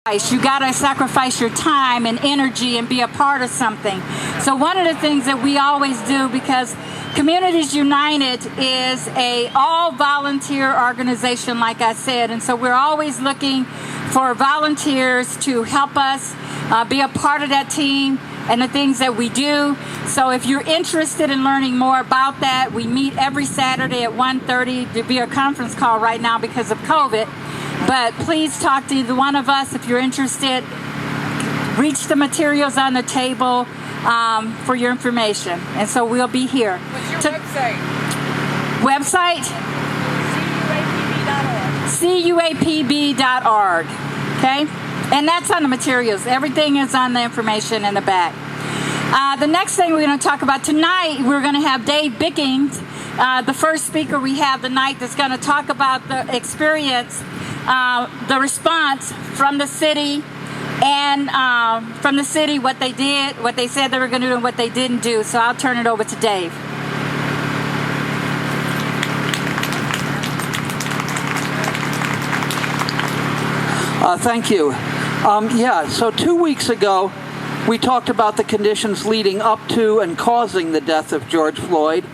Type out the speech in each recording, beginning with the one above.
You got to sacrifice your time and energy and be a part of something. So one of the things that we always do, because Communities United is a all-volunteer organization, like I said, and so we're always looking for volunteers to help us be a part of that team and the things that we do. So if you're interested in learning more about that, we meet every Saturday at 1:30. There'll be a conference call right now because of COVID. But please talk to either one of us if you're interested. Reach the materials on the table for your information. And so we'll be here. What's your website? Website? CUAPB.org. Okay? And that's on the materials. Everything is on the information in the back. The next thing we're going to talk about tonight, we're going to have Dave Bickings, the first speaker we have tonight, that's going to talk about the experience, the response from the city, and what they did, what they said they were going to do, and what they didn't do. So I'll turn it over to Dave. Thank you. So 2 weeks ago, we talked about the conditions leading up to and causing the death of George Floyd.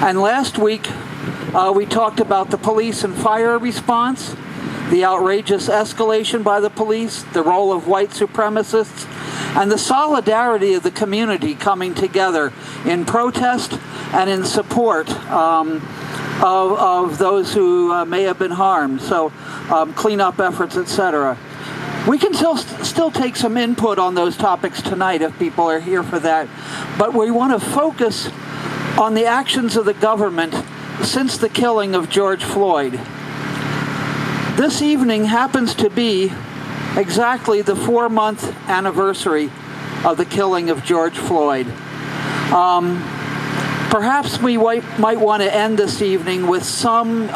And last week, we talked about the police and fire response, the outrageous escalation by the police, the role of white supremacists, and the solidarity of the community coming together in protest and in support of those who may have been harmed. So cleanup efforts, etc. We can still take some input on those topics tonight if people are here for that. But we want to focus on the actions of the government since the killing of George Floyd. This evening happens to be exactly the 4-month anniversary of the killing of George Floyd. Perhaps we might want to end this evening with some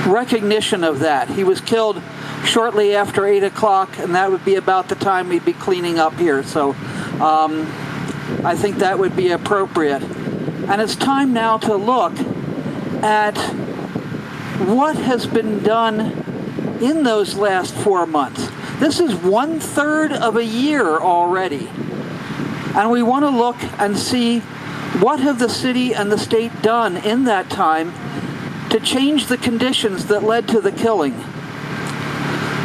recognition of that. He was killed shortly after 8 o'clock, and that would be about the time we'd be cleaning up here. So I think that would be appropriate. And it's time now to look at what has been done in those last 4 months. This is 1/3 of a year already. And we want to look and see what have the city and the state done in that time to change the conditions that led to the killing.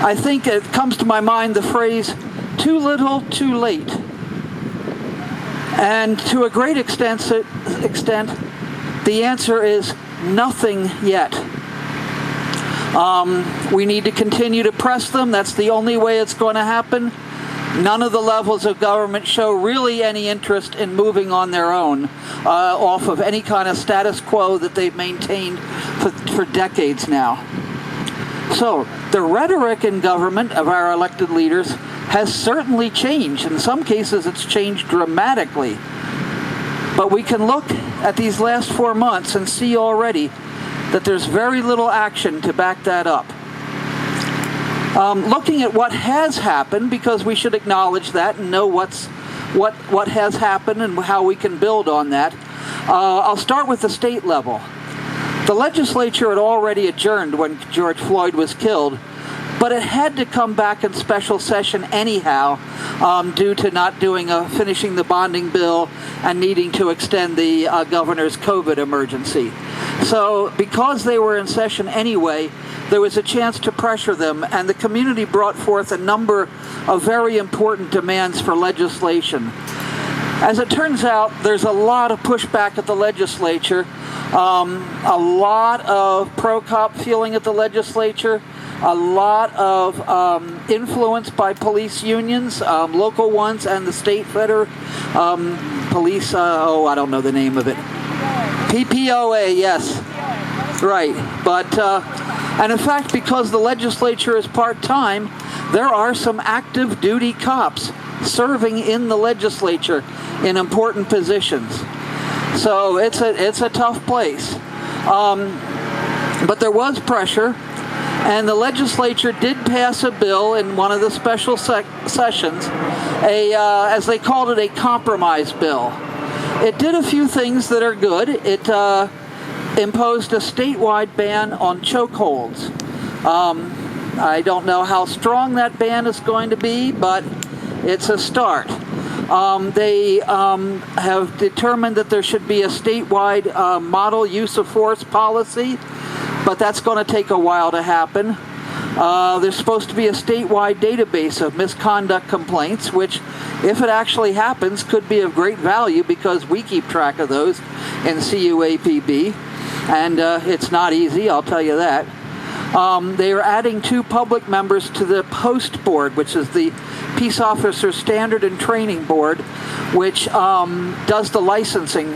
I think it comes to my mind the phrase, too little, too late. And to a great extent, the answer is nothing yet. We need to continue to press them. That's the only way it's going to happen. None of the levels of government show really any interest in moving on their own off of any kind of status quo that they've maintained for decades now. So the rhetoric in government of our elected leaders has certainly changed. In some cases, it's changed dramatically. But we can look at these last 4 months and see already that there's very little action to back that up. Looking at what has happened, because we should acknowledge that and know what has happened and how we can build on that. I'll start with the state level. The legislature had already adjourned when George Floyd was killed, but it had to come back in special session anyhow due to not finishing the bonding bill and needing to extend the governor's COVID emergency. So because they were in session anyway, there was a chance to pressure them, and the community brought forth a number of very important demands for legislation. As it turns out, there's a lot of pushback at the legislature, a lot of pro-cop feeling at the legislature, a lot of influence by police unions, local ones and the state federal police, I don't know the name of it. PPOA, yes. Right. But, and in fact, because the legislature is part-time, there are some active duty cops serving in the legislature in important positions. So it's a tough place. But there was pressure, and the legislature did pass a bill in one of the special sessions, as they called it, a compromise bill. It did a few things that are good. It imposed a statewide ban on chokeholds. I don't know how strong that ban is going to be, but it's a start. They have determined that there should be a statewide model use of force policy, but that's going to take a while to happen. There's supposed to be a statewide database of misconduct complaints, which, if it actually happens, could be of great value because we keep track of those in CUAPB, and it's not easy, I'll tell you that. They are adding 2 public members to the POST board, which is the Peace Officer Standard and Training Board, which does the licensing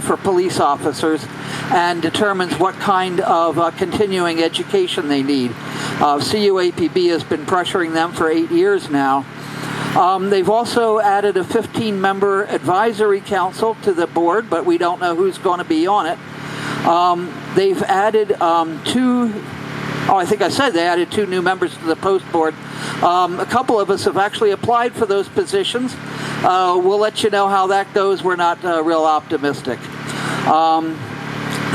for police officers and determines what kind of continuing education they need. CUAPB has been pressuring them for 8 years now. They've also added a 15-member advisory council to the board, but we don't know who's going to be on it. They've added 2... Oh, I think I said they added 2 new members to the POST board. A couple of us have actually applied for those positions. We'll let you know how that goes. We're not real optimistic.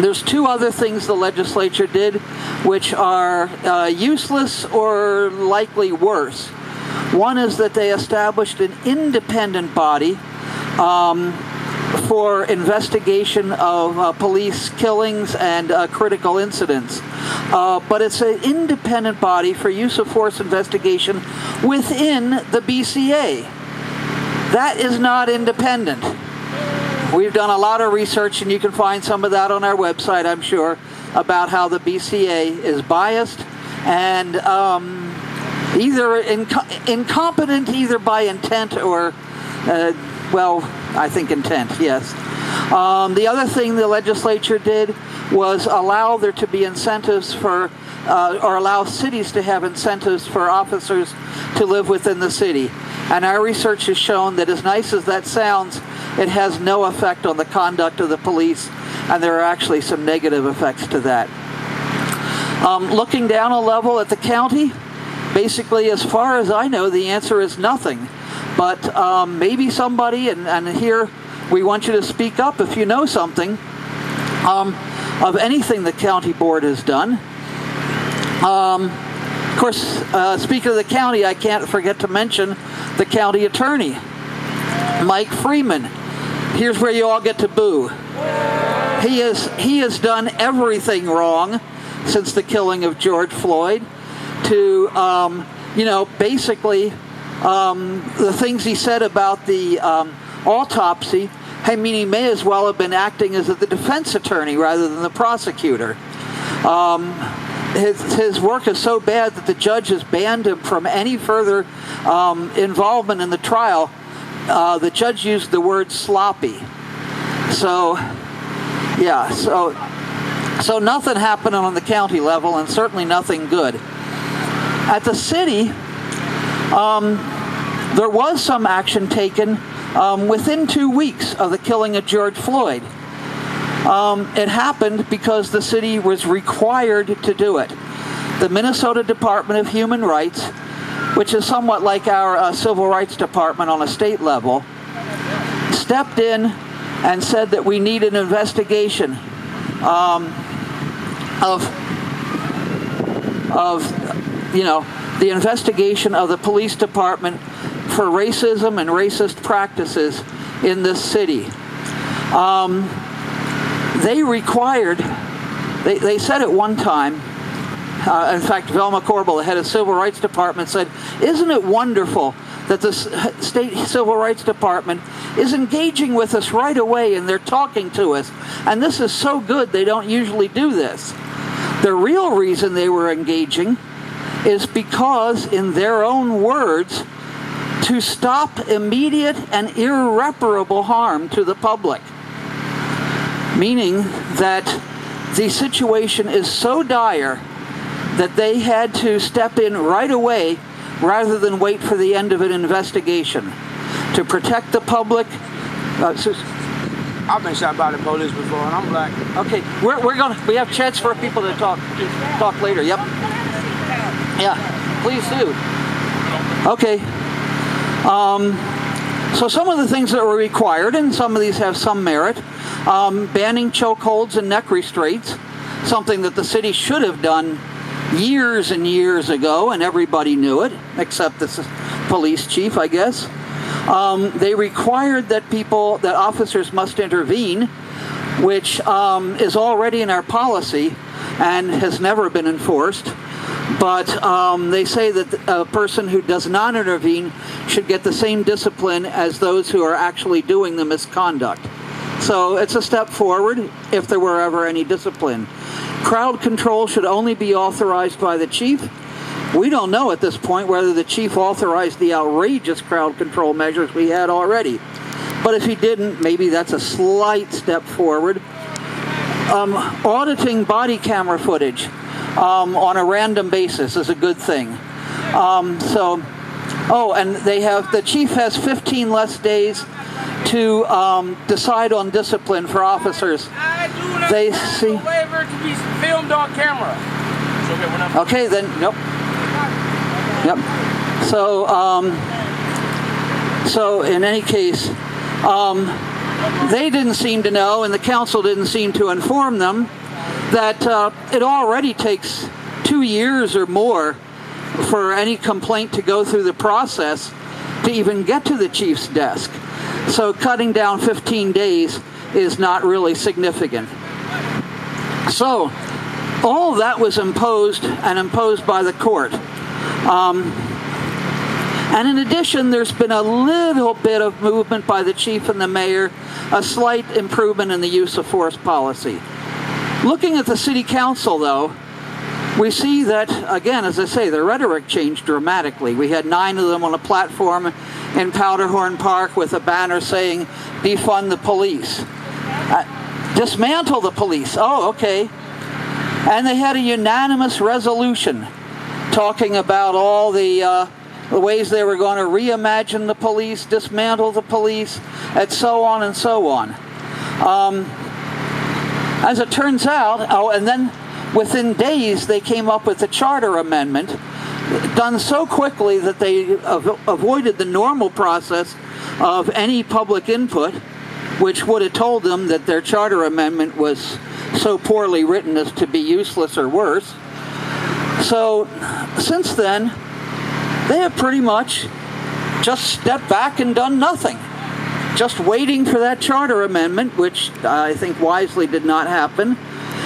There's 2 other things the legislature did which are useless or likely worse. One is that they established an independent body for investigation of police killings and critical incidents. But it's an independent body for use of force investigation within the BCA. That is not independent. We've done a lot of research, and you can find some of that on our website, I'm sure, about how the BCA is biased and either incompetent either by intent or, I think intent, yes. The other thing the legislature did was allow there to be incentives for, or allow cities to have incentives for officers to live within the city. And our research has shown that, as nice as that sounds, it has no effect on the conduct of the police, and there are actually some negative effects to that. Looking down a level at the county, basically, as far as I know, the answer is nothing. But maybe somebody, and here we want you to speak up if you know something of anything the county board has done. Of course, speaking of the county, I can't forget to mention the county attorney, Mike Freeman. Here's where you all get to boo. He has done everything wrong since the killing of George Floyd to, basically the things he said about the autopsy. I mean, he may as well have been acting as the defense attorney rather than the prosecutor. His work is so bad that the judge has banned him from any further involvement in the trial. The judge used the word sloppy. So, yeah, so nothing happened on the county level, and certainly nothing good. At the city, there was some action taken within 2 weeks of the killing of George Floyd. It happened because the city was required to do it. The Minnesota Department of Human Rights, which is somewhat like our Civil Rights Department on a state level, stepped in and said that we need an investigation the investigation of the police department for racism and racist practices in this city. They said at one time, in fact, Velma Corbel, the head of Civil Rights Department, said, "Isn't it wonderful that the state Civil Rights Department is engaging with us right away and they're talking to us? And this is so good, they don't usually do this." The real reason they were engaging is because, in their own words, to stop immediate and irreparable harm to the public. Meaning that the situation is so dire that they had to step in right away rather than wait for the end of an investigation to protect the public. I've been shot by the police before, and I'm black. Okay, we have chance for people to talk later. Yep. Yeah, please do. Okay. So some of the things that were required, and some of these have some merit, banning chokeholds and neck restraints, something that the city should have done years and years ago, and everybody knew it, except the police chief, I guess. They required that officers must intervene, which is already in our policy and has never been enforced. But they say that a person who does not intervene should get the same discipline as those who are actually doing the misconduct. So it's a step forward if there were ever any discipline. Crowd control should only be authorized by the chief. We don't know at this point whether the chief authorized the outrageous crowd control measures we had already. But if he didn't, maybe that's a slight step forward. Auditing body camera footage on a random basis is a good thing. And the chief has 15 less days to decide on discipline for officers. They see. Waiver to be filmed on camera. Okay, then. Nope. Yep. So in any case, they didn't seem to know, and the council didn't seem to inform them that it already takes 2 years or more for any complaint to go through the process to even get to the chief's desk. So cutting down 15 days is not really significant. So all of that was imposed by the court. And in addition, there's been a little bit of movement by the chief and the mayor, a slight improvement in the use of force policy. Looking at the city council, though, we see that, again, as I say, the rhetoric changed dramatically. We had 9 of them on a platform in Powderhorn Park with a banner saying, defund the police. Dismantle the police. Oh, okay. And they had a unanimous resolution talking about all the ways they were going to reimagine the police, dismantle the police, and so on and so on. As it turns out, and then within days they came up with a charter amendment done so quickly that they avoided the normal process of any public input, which would have told them that their charter amendment was so poorly written as to be useless or worse. So since then, they have pretty much just stepped back and done nothing. Just waiting for that charter amendment, which I think wisely did not happen,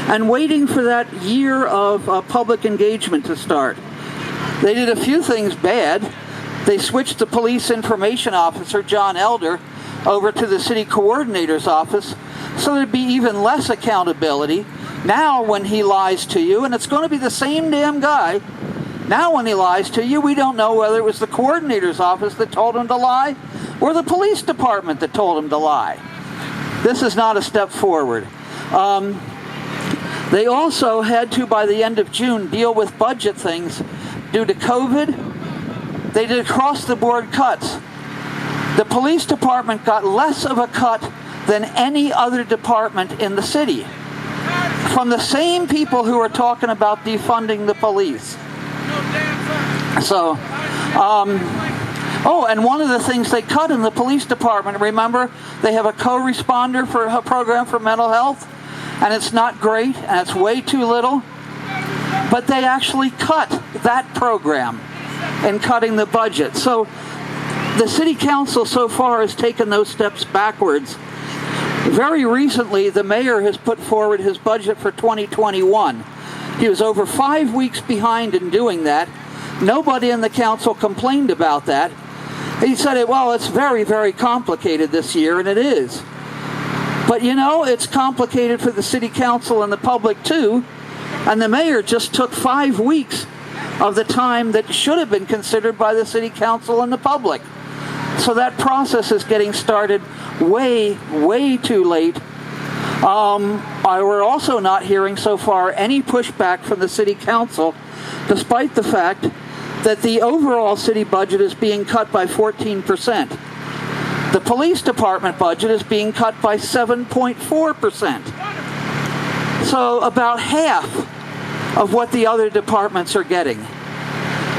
and waiting for that year of public engagement to start. They did a few things bad. They switched the police information officer, John Elder, over to the city coordinator's office so there'd be even less accountability. Now when he lies to you, and it's going to be the same damn guy, now when he lies to you, we don't know whether it was the coordinator's office that told him to lie or the police department that told him to lie. This is not a step forward. They also had to, by the end of June, deal with budget things due to COVID. They did across-the-board cuts. The police department got less of a cut than any other department in the city, from the same people who are talking about defunding the police. So, and one of the things they cut in the police department, remember, they have a co-responder for a program for mental health, and it's not great, and it's way too little, but they actually cut that program in cutting the budget. So the city council so far has taken those steps backwards. Very recently, the mayor has put forward his budget for 2021. He was over 5 weeks behind in doing that. Nobody in the council complained about that. He said, it's very, very complicated this year, and it is. But it's complicated for the city council and the public too, and the mayor just took 5 weeks of the time that should have been considered by the city council and the public. So that process is getting started way, way too late. We're also not hearing so far any pushback from the city council, despite the fact that the overall city budget is being cut by 14%. The police department budget is being cut by 7.4%. So about half of what the other departments are getting.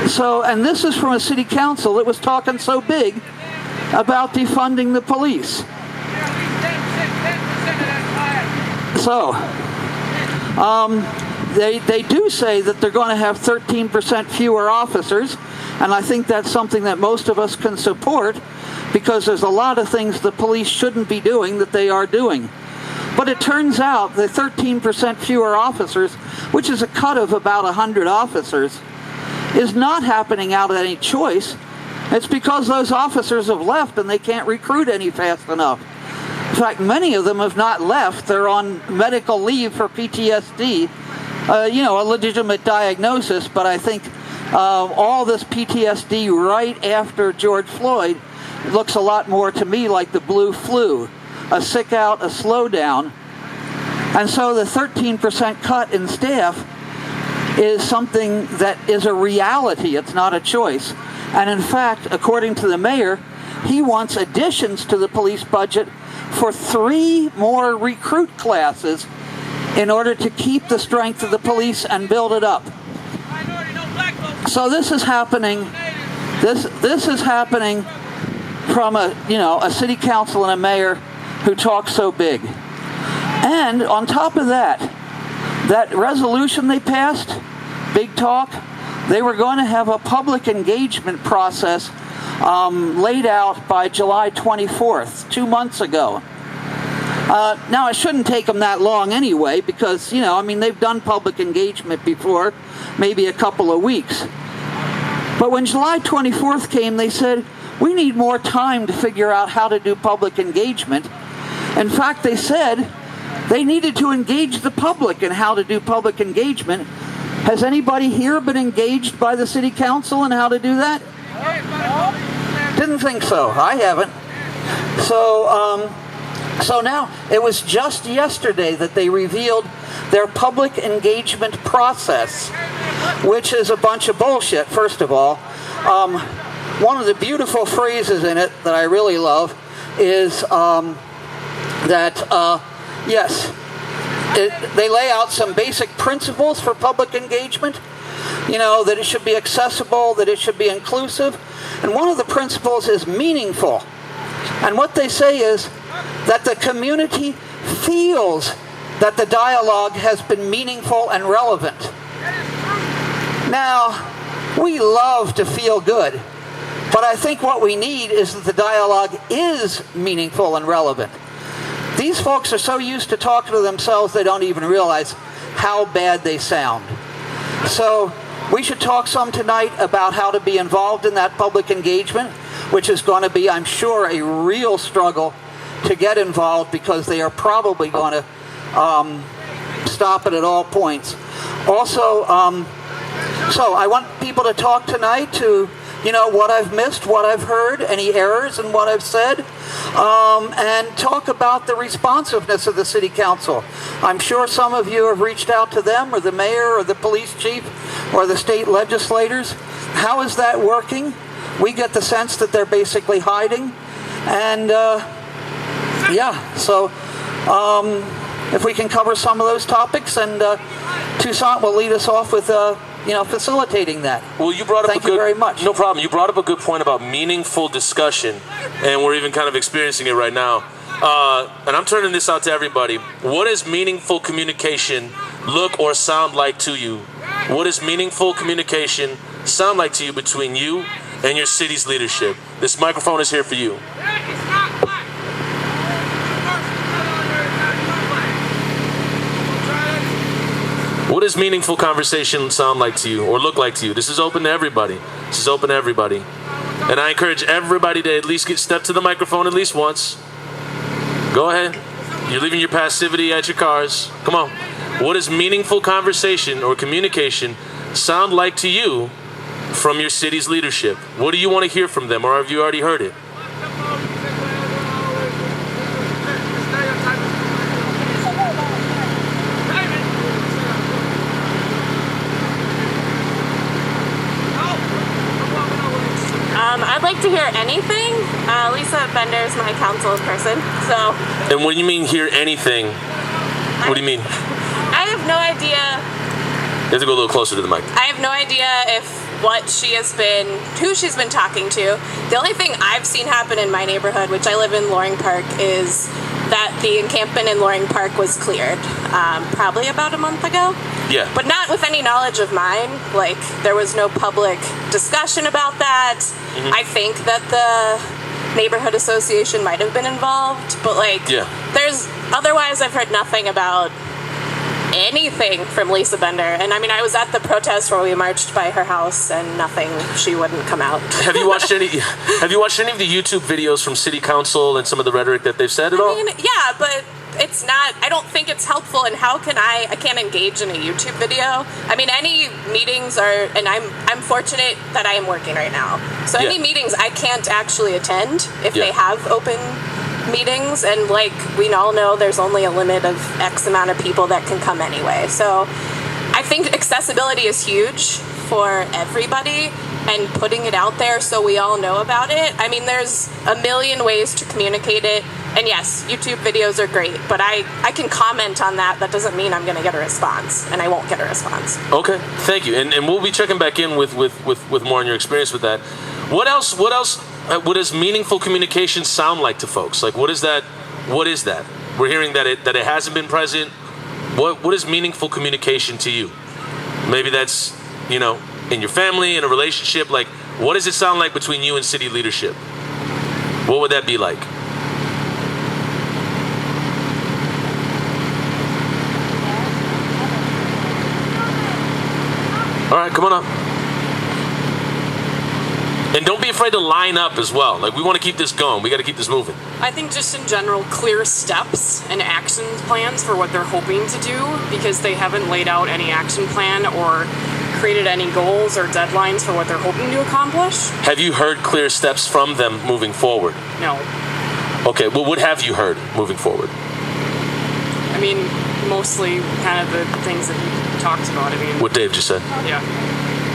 So, and this is from a city council that was talking so big about defunding the police. So, they do say that they're going to have 13% fewer officers, and I think that's something that most of us can support, because there's a lot of things the police shouldn't be doing that they are doing. But it turns out the 13% fewer officers, which is a cut of about 100 officers, is not happening out of any choice. It's because those officers have left and they can't recruit any fast enough. In fact, many of them have not left. They're on medical leave for PTSD, a legitimate diagnosis, but I think all this PTSD right after George Floyd looks a lot more to me like the blue flu, a sick out, a slowdown. And so the 13% cut in staff is something that is a reality. It's not a choice. And in fact, according to the mayor, he wants additions to the police budget for 3 more recruit classes in order to keep the strength of the police and build it up. So this is happening. This is happening from a city council and a mayor who talk so big. And on top of that resolution they passed, big talk, they were going to have a public engagement process laid out by July 24th, 2 months ago. Now, it shouldn't take them that long anyway, because, they've done public engagement before, maybe a couple of weeks. But when July 24th came, they said, we need more time to figure out how to do public engagement. In fact, they said they needed to engage the public in how to do public engagement. Has anybody here been engaged by the city council in how to do that? Didn't think so. I haven't. So now, it was just yesterday that they revealed their public engagement process, which is a bunch of bullshit, first of all. One of the beautiful phrases in it that I really love is they lay out some basic principles for public engagement, that it should be accessible, that it should be inclusive. And one of the principles is meaningful. And what they say is that the community feels that the dialogue has been meaningful and relevant. Now, we love to feel good, but I think what we need is that the dialogue is meaningful and relevant. These folks are so used to talking to themselves they don't even realize how bad they sound. So we should talk some tonight about how to be involved in that public engagement, which is going to be, I'm sure, a real struggle to get involved, because they are probably going to stop it at all points. Also, so I want people to talk tonight to, what I've missed, what I've heard, any errors in what I've said, and talk about the responsiveness of the city council. I'm sure some of you have reached out to them, or the mayor, or the police chief, or the state legislators. How is that working? We get the sense that they're basically hiding. And so if we can cover some of those topics, and Toussaint will lead us off with facilitating that. Well, you brought up Thank you very much. No problem. You brought up a good point about meaningful discussion, and we're even kind of experiencing it right now. And I'm turning this out to everybody. What does meaningful communication look or sound like to you? What does meaningful communication sound like to you between you and your city's leadership? This microphone is here for you. What does meaningful conversation sound like to you or look like to you? This is open to everybody. And I encourage everybody to at least step to the microphone at least once. Go ahead. You're leaving your passivity at your cars. Come on. What does meaningful conversation or communication sound like to you from your city's leadership? What do you want to hear from them, or have you already heard it? I'd like to hear anything. Lisa Bender is my council person, so. And when you mean hear anything, what do you mean? I have no idea. You have to go a little closer to the mic. I have no idea who she's been talking to. The only thing I've seen happen in my neighborhood, which I live in Loring Park, is that the encampment in Loring Park was cleared probably about a month ago. Yeah. But not with any knowledge of mine. Like, there was no public discussion about that. I think that the neighborhood association might have been involved, but like, otherwise I've heard nothing about anything from Lisa Bender. And I mean, I was at the protest where we marched by her house and nothing, she wouldn't come out. Have you watched any of the YouTube videos from city council and some of the rhetoric that they've said at all? I mean, yeah, but it's not, I don't think it's helpful. And how can I can't engage in a YouTube video. I mean, any meetings are, and I'm fortunate that I am working right now. So any meetings I can't actually attend if they have open meetings, and like we all know, there's only a limit of X amount of people that can come anyway. So I think accessibility is huge for everybody, and putting it out there so we all know about it. I mean, there's a million ways to communicate it, and yes, YouTube videos are great, but I can comment on that. That doesn't mean I'm going to get a response, and I won't get a response. Okay, thank you, and we'll be checking back in with more on your experience with that. What else? What does meaningful communication sound like to folks? Like, what is that? What is that? We're hearing that it hasn't been present. What is meaningful communication to you? Maybe that's, in your family, in a relationship. Like, what does it sound like between you and city leadership? What would that be like? All right, come on up. And don't be afraid to line up as well. Like, we want to keep this going. We got to keep this moving. I think just in general, clear steps and action plans for what they're hoping to do, because they haven't laid out any action plan or created any goals or deadlines for what they're hoping to accomplish. Have you heard clear steps from them moving forward? No. Okay, well, what have you heard moving forward? I mean, mostly kind of the things that you talked about. I mean, what Dave just said?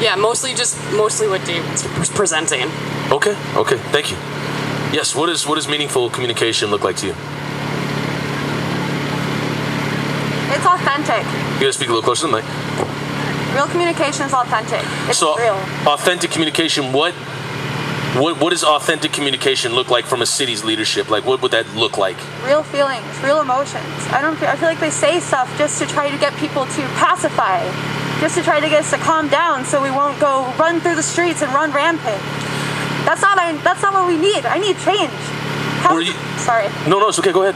Yeah, mostly what Dave was presenting. Okay, thank you. Yes, what does meaningful communication look like to you? It's authentic. You gotta speak a little closer to the mic. Real communication is authentic. It's real. Authentic communication, what does authentic communication look like from a city's leadership? Like, what would that look like? Real feelings, real emotions. I feel like they say stuff just to try to get people to pacify, just to try to get us to calm down so we won't go run through the streets and run rampant. That's not what we need. I need change. Sorry. No, it's okay, go ahead.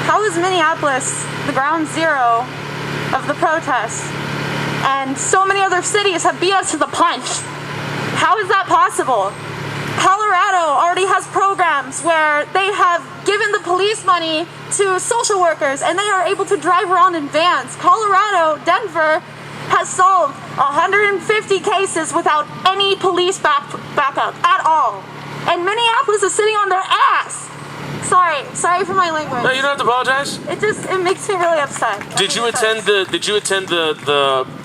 How is Minneapolis the ground zero of the protests, and so many other cities have beat us to the punch? How is that possible? Colorado already has programs where they have given the police money to social workers, and they are able to drive around in vans. Colorado, Denver, has solved 150 cases without any police backup at all. And Minneapolis is sitting on their ass. Sorry for my language. No, you don't have to apologize. It makes me really upset. Did you attend the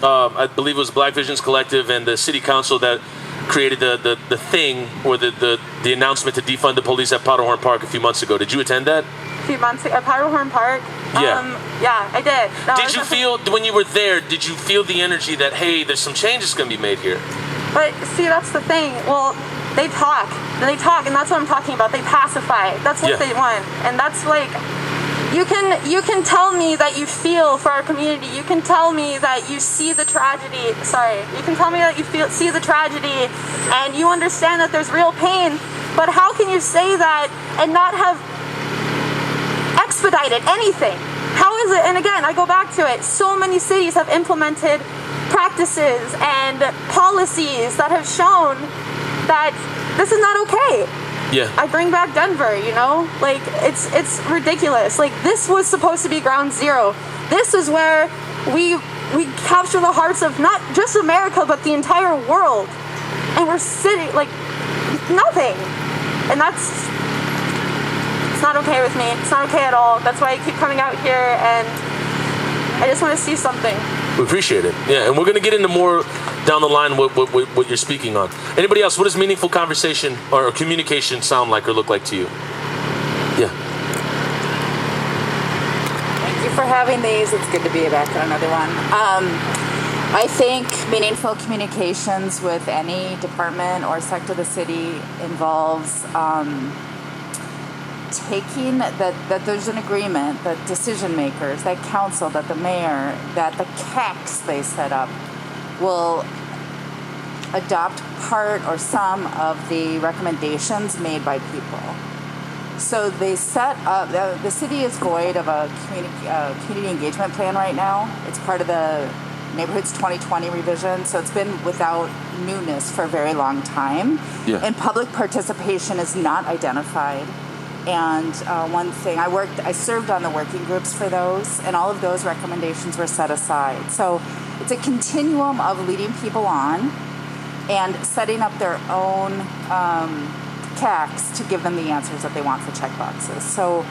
I believe it was Black Visions Collective and the city council that created the thing, or the announcement to defund the police at Powderhorn Park a few months ago? Did you attend that? A few months ago at Powderhorn Park? Yeah, I did. No, did you feel, when you were there, did you feel the energy that, hey, there's some changes going to be made here? But see, that's the thing. Well, they talk, and that's what I'm talking about. They pacify. That's what they want, and that's like, you can tell me that you feel for our community. You can tell me that you see the tragedy. You can tell me that you see the tragedy, and you understand that there's real pain. But how can you say that and not have expedited anything? How is it? And again, I go back to it. So many cities have implemented practices and policies that have shown that this is not okay. Yeah. I bring back Denver, like it's ridiculous. Like, this was supposed to be ground zero. This is where we capture the hearts of not just America but the entire world. And we're sitting like nothing. And it's not okay with me. It's not okay at all. That's why I keep coming out here, and I just want to see something. We appreciate it. Yeah, and we're going to get into more down the line what you're speaking on. Anybody else? What does meaningful conversation or communication sound like or look like to you? Yeah. Thank you for having these. It's good to be back on another one. I think meaningful communications with any department or sector of the city involves taking that there's an agreement that decision makers, that council, that the mayor, that the CACs they set up will adopt part or some of the recommendations made by people. So they set up, the city is void of a community engagement plan right now. It's part of the Neighborhoods 2020 revision, so it's been without newness for a very long time. Yeah. And public participation is not identified. And one thing, I served on the working groups for those, and all of those recommendations were set aside. So it's a continuum of leading people on and setting up their own CACs to give them the answers that they want for checkboxes. So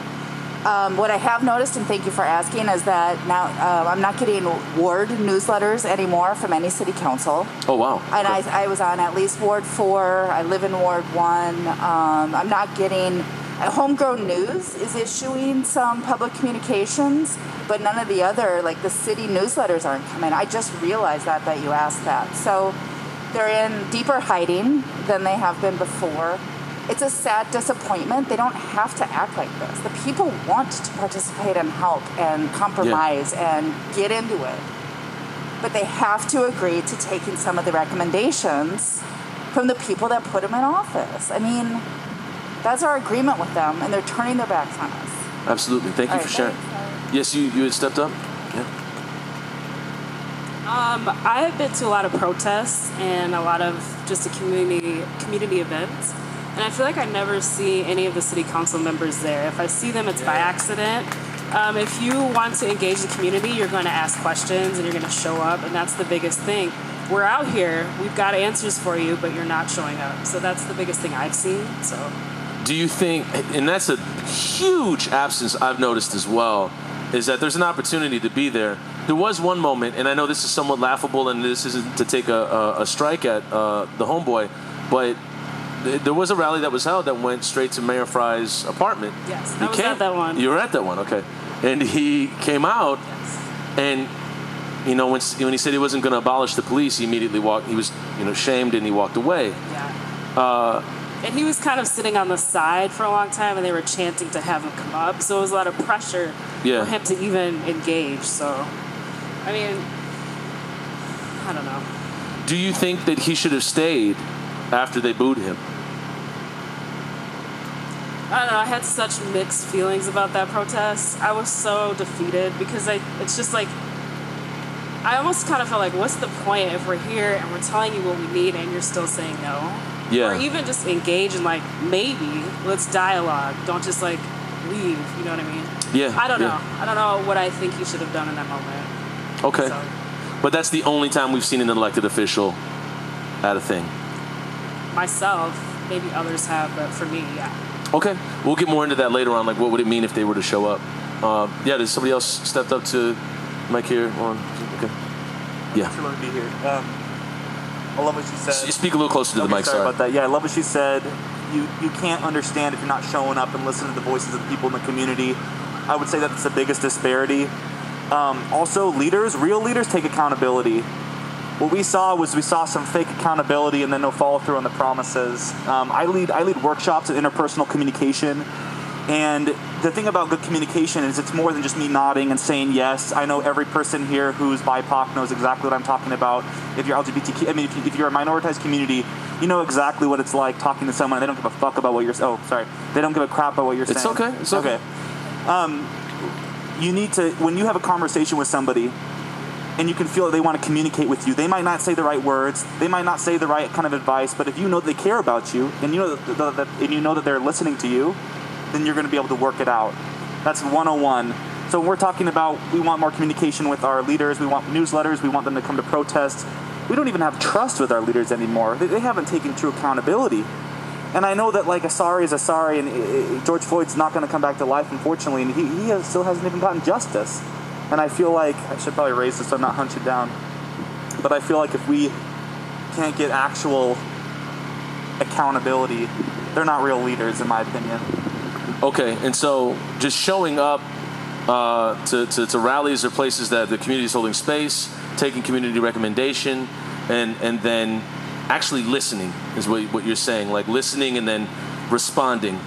what I have noticed, and thank you for asking, is that now I'm not getting ward newsletters anymore from any city council. Oh, wow. And I was on at least Ward 4. I live in Ward 1. I'm not getting... Homegrown News is issuing some public communications, but none of the other, like the city newsletters aren't coming. I just realized that you asked that. So they're in deeper hiding than they have been before. It's a sad disappointment. They don't have to act like this. The people want to participate and help and compromise and get into it. But they have to agree to taking some of the recommendations from the people that put them in office. I mean, that's our agreement with them, and they're turning their backs on us. Absolutely. Thank you for sharing. Yes, you had stepped up? Yeah. I have been to a lot of protests and a lot of just the community events, and I feel like I never see any of the city council members there. If I see them, it's by accident. If you want to engage the community, you're going to ask questions and you're going to show up, and that's the biggest thing. We're out here, we've got answers for you, but you're not showing up. So that's the biggest thing I've seen. So. Do you think, and that's a huge absence I've noticed as well, is that there's an opportunity to be there. There was one moment, and I know this is somewhat laughable, and this isn't to take a strike at the homeboy, but there was a rally that was held that went straight to Mayor Fry's apartment. Yes, I was at that one. You were at that one, okay. And he came out, and you know, when he said he wasn't going to abolish the police, he immediately walked. He was, shamed, and he walked away. Yeah. And he was kind of sitting on the side for a long time, and they were chanting to have him come up. So it was a lot of pressure for him to even engage. So, I mean, I don't know. Do you think that he should have stayed after they booed him? I don't know. I had such mixed feelings about that protest. I was so defeated because it's just like, I almost kind of felt like, what's the point if we're here and we're telling you what we need and you're still saying no? Yeah. Or even just engage in like, maybe let's dialogue. Don't just like leave. You know what I mean? Yeah. I don't know. I don't know what I think he should have done in that moment. Okay. So. But that's the only time we've seen an elected official at a thing. Myself, maybe others have, but for me, yeah. Okay. We'll get more into that later on. Like, what would it mean if they were to show up? Did somebody else stepped up to Mike here? Okay. Yeah. Thanks for letting me be here. I love what she said. Speak a little closer to the mic, sorry about that. Yeah, I love what she said. You can't understand if you're not showing up and listening to the voices of the people in the community. I would say that's the biggest disparity. Also, real leaders take accountability. What we saw some fake accountability and then no follow through on the promises. I lead workshops in interpersonal communication. And the thing about good communication is it's more than just me nodding and saying yes. I know every person here who's BIPOC knows exactly what I'm talking about. If you're LGBTQ, if you're a minoritized community, you know exactly what it's like talking to someone and they don't give a fuck about what you're. Oh, sorry, they don't give a crap about what you're saying. It's okay. It's okay. You need to, when you have a conversation with somebody, and you can feel that they want to communicate with you. They might not say the right words. They might not say the right kind of advice. But if you know that they care about you, and you know that they're listening to you, then you're going to be able to work it out. That's 101. So when we're talking about we want more communication with our leaders, we want newsletters, we want them to come to protests, we don't even have trust with our leaders anymore. They haven't taken true accountability. And I know that like a sorry is a sorry, and George Floyd's not going to come back to life, unfortunately, and he still hasn't even gotten justice. And I feel like, I should probably raise this so I'm not hunching down, but I feel like if we can't get actual accountability, they're not real leaders, in my opinion. Okay, and so just showing up to rallies or places that the community is holding space, taking community recommendation, and then actually listening is what you're saying, like listening and then responding.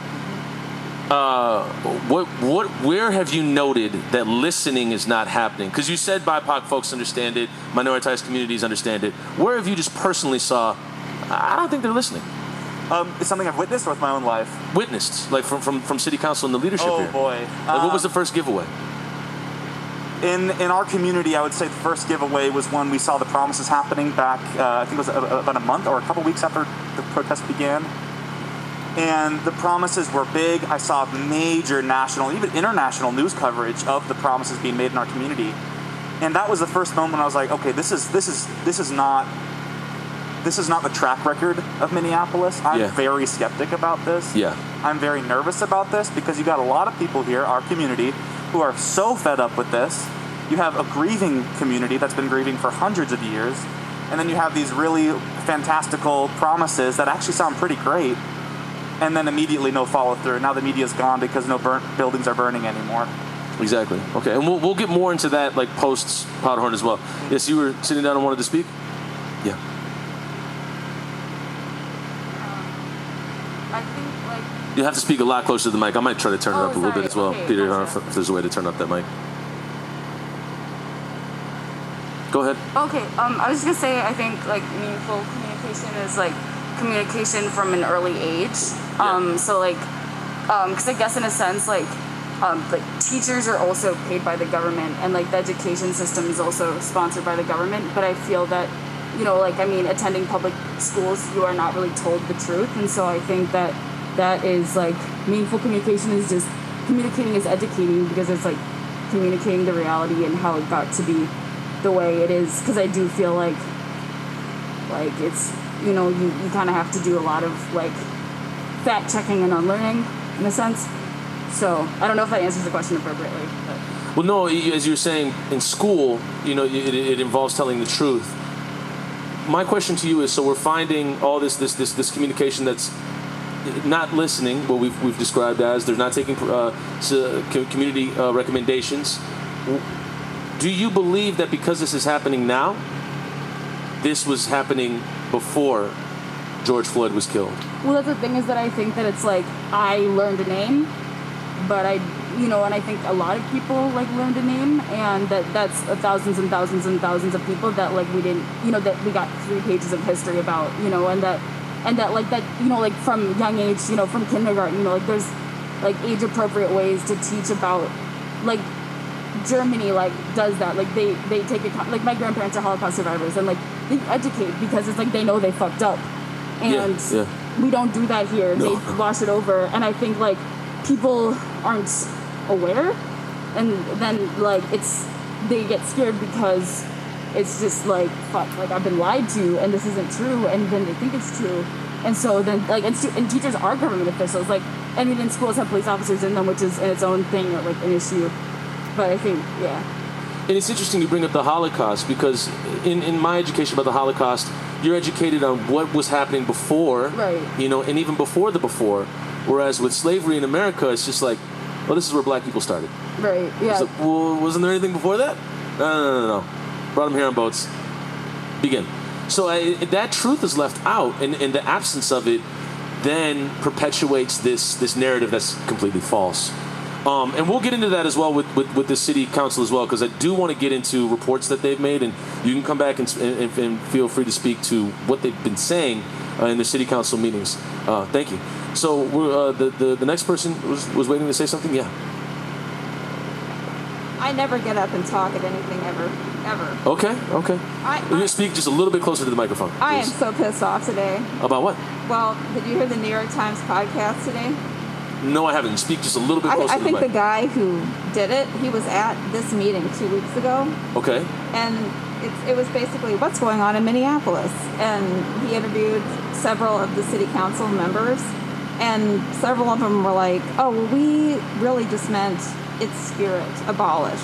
where have you noted that listening is not happening? Because you said BIPOC folks understand it, minoritized communities understand it. Where have you just personally saw, I don't think they're listening? It's something I've witnessed with my own life. Witnessed, like from city council and the leadership here. Oh boy. Like, what was the first giveaway? In our community, I would say the first giveaway was when we saw the promises happening back, I think it was about a month or a couple weeks after the protest began. And the promises were big. I saw major national, even international news coverage of the promises being made in our community. And that was the first moment I was like, okay, this is not the track record of Minneapolis. I'm very skeptic about this. Yeah. I'm very nervous about this because you got a lot of people here, our community, who are so fed up with this. You have a grieving community that's been grieving for hundreds of years. And then you have these really fantastical promises that actually sound pretty great. And then immediately no follow through. Now the media's gone because no buildings are burning anymore. Exactly. Okay, and we'll get more into that like post Powderhorn as well. Yes, you were sitting down and wanted to speak? Yeah. I think like You have to speak a lot closer to the mic. I might try to turn it up a little bit as well. Okay, Peter, I don't gotcha. know if there's a way to turn up that mic. Go ahead. Okay, I was just gonna say I think like meaningful communication is like communication from an early age. So like, because I guess in a sense like teachers are also paid by the government, and like the education system is also sponsored by the government. But I feel that, you know, like, I mean, attending public schools, you are not really told the truth, and so I think that is like meaningful communication is just communicating is educating, because it's like communicating the reality and how it got to be the way it is. Because I do feel like it's, you know, you kind of have to do a lot of like fact checking and unlearning in a sense. So I don't know if that answers the question appropriately. But. Well, no, as you're saying, in school, you know, it involves telling the truth. My question to you is, so we're finding all this communication that's not listening, what we've described as, they're not taking community recommendations. Do you believe that because this is happening now, this was happening before George Floyd was killed? Well, that's the thing, is that I think that it's like, I learned a name, but and I think a lot of people like learned a name, and that's thousands and thousands and thousands of people that like we didn't, you know, that we got 3 pages of history about, you know, and that like that, you know, like from young age, you know, from kindergarten, you know, like there's like age appropriate ways to teach about, like Germany like does that, like they take it, like my grandparents are Holocaust survivors, and like they educate because it's like they know they fucked up, and we don't do that here. No. They wash it over, and I think like people aren't aware, and then like they get scared because it's just like, fuck, like I've been lied to and this isn't true, and then they think it's true, and so then like and teachers are government officials, like, I mean, in schools have police officers in them, which is in its own thing or like an issue, but I think And it's interesting you bring up the Holocaust, because in my education about the Holocaust, you're educated on what was happening before, right? You know, and even before the before. Whereas with slavery in America, it's just like, well, this is where black people started. Right, yeah. Like, well, wasn't there anything before that? No. Brought them here on boats. Begin. So that truth is left out, and the absence of it then perpetuates this narrative that's completely false. And we'll get into that as well with the city council as well, because I do want to get into reports that they've made, and you can come back and feel free to speak to what they've been saying in the city council meetings. Thank you. So the next person was waiting to say something. Yeah. I never get up and talk at anything ever. Okay. You can speak just a little bit closer to the microphone, please. I am so pissed off today. About what? Well, did you hear the New York Times podcast today? No, I haven't. Speak just a little bit closer I to the mic. think the guy who did it, he was at this meeting 2 weeks ago. Okay. And it was basically what's going on in Minneapolis. And he interviewed several of the city council members. And several of them were like, oh, well, we really just meant its spirit, abolish.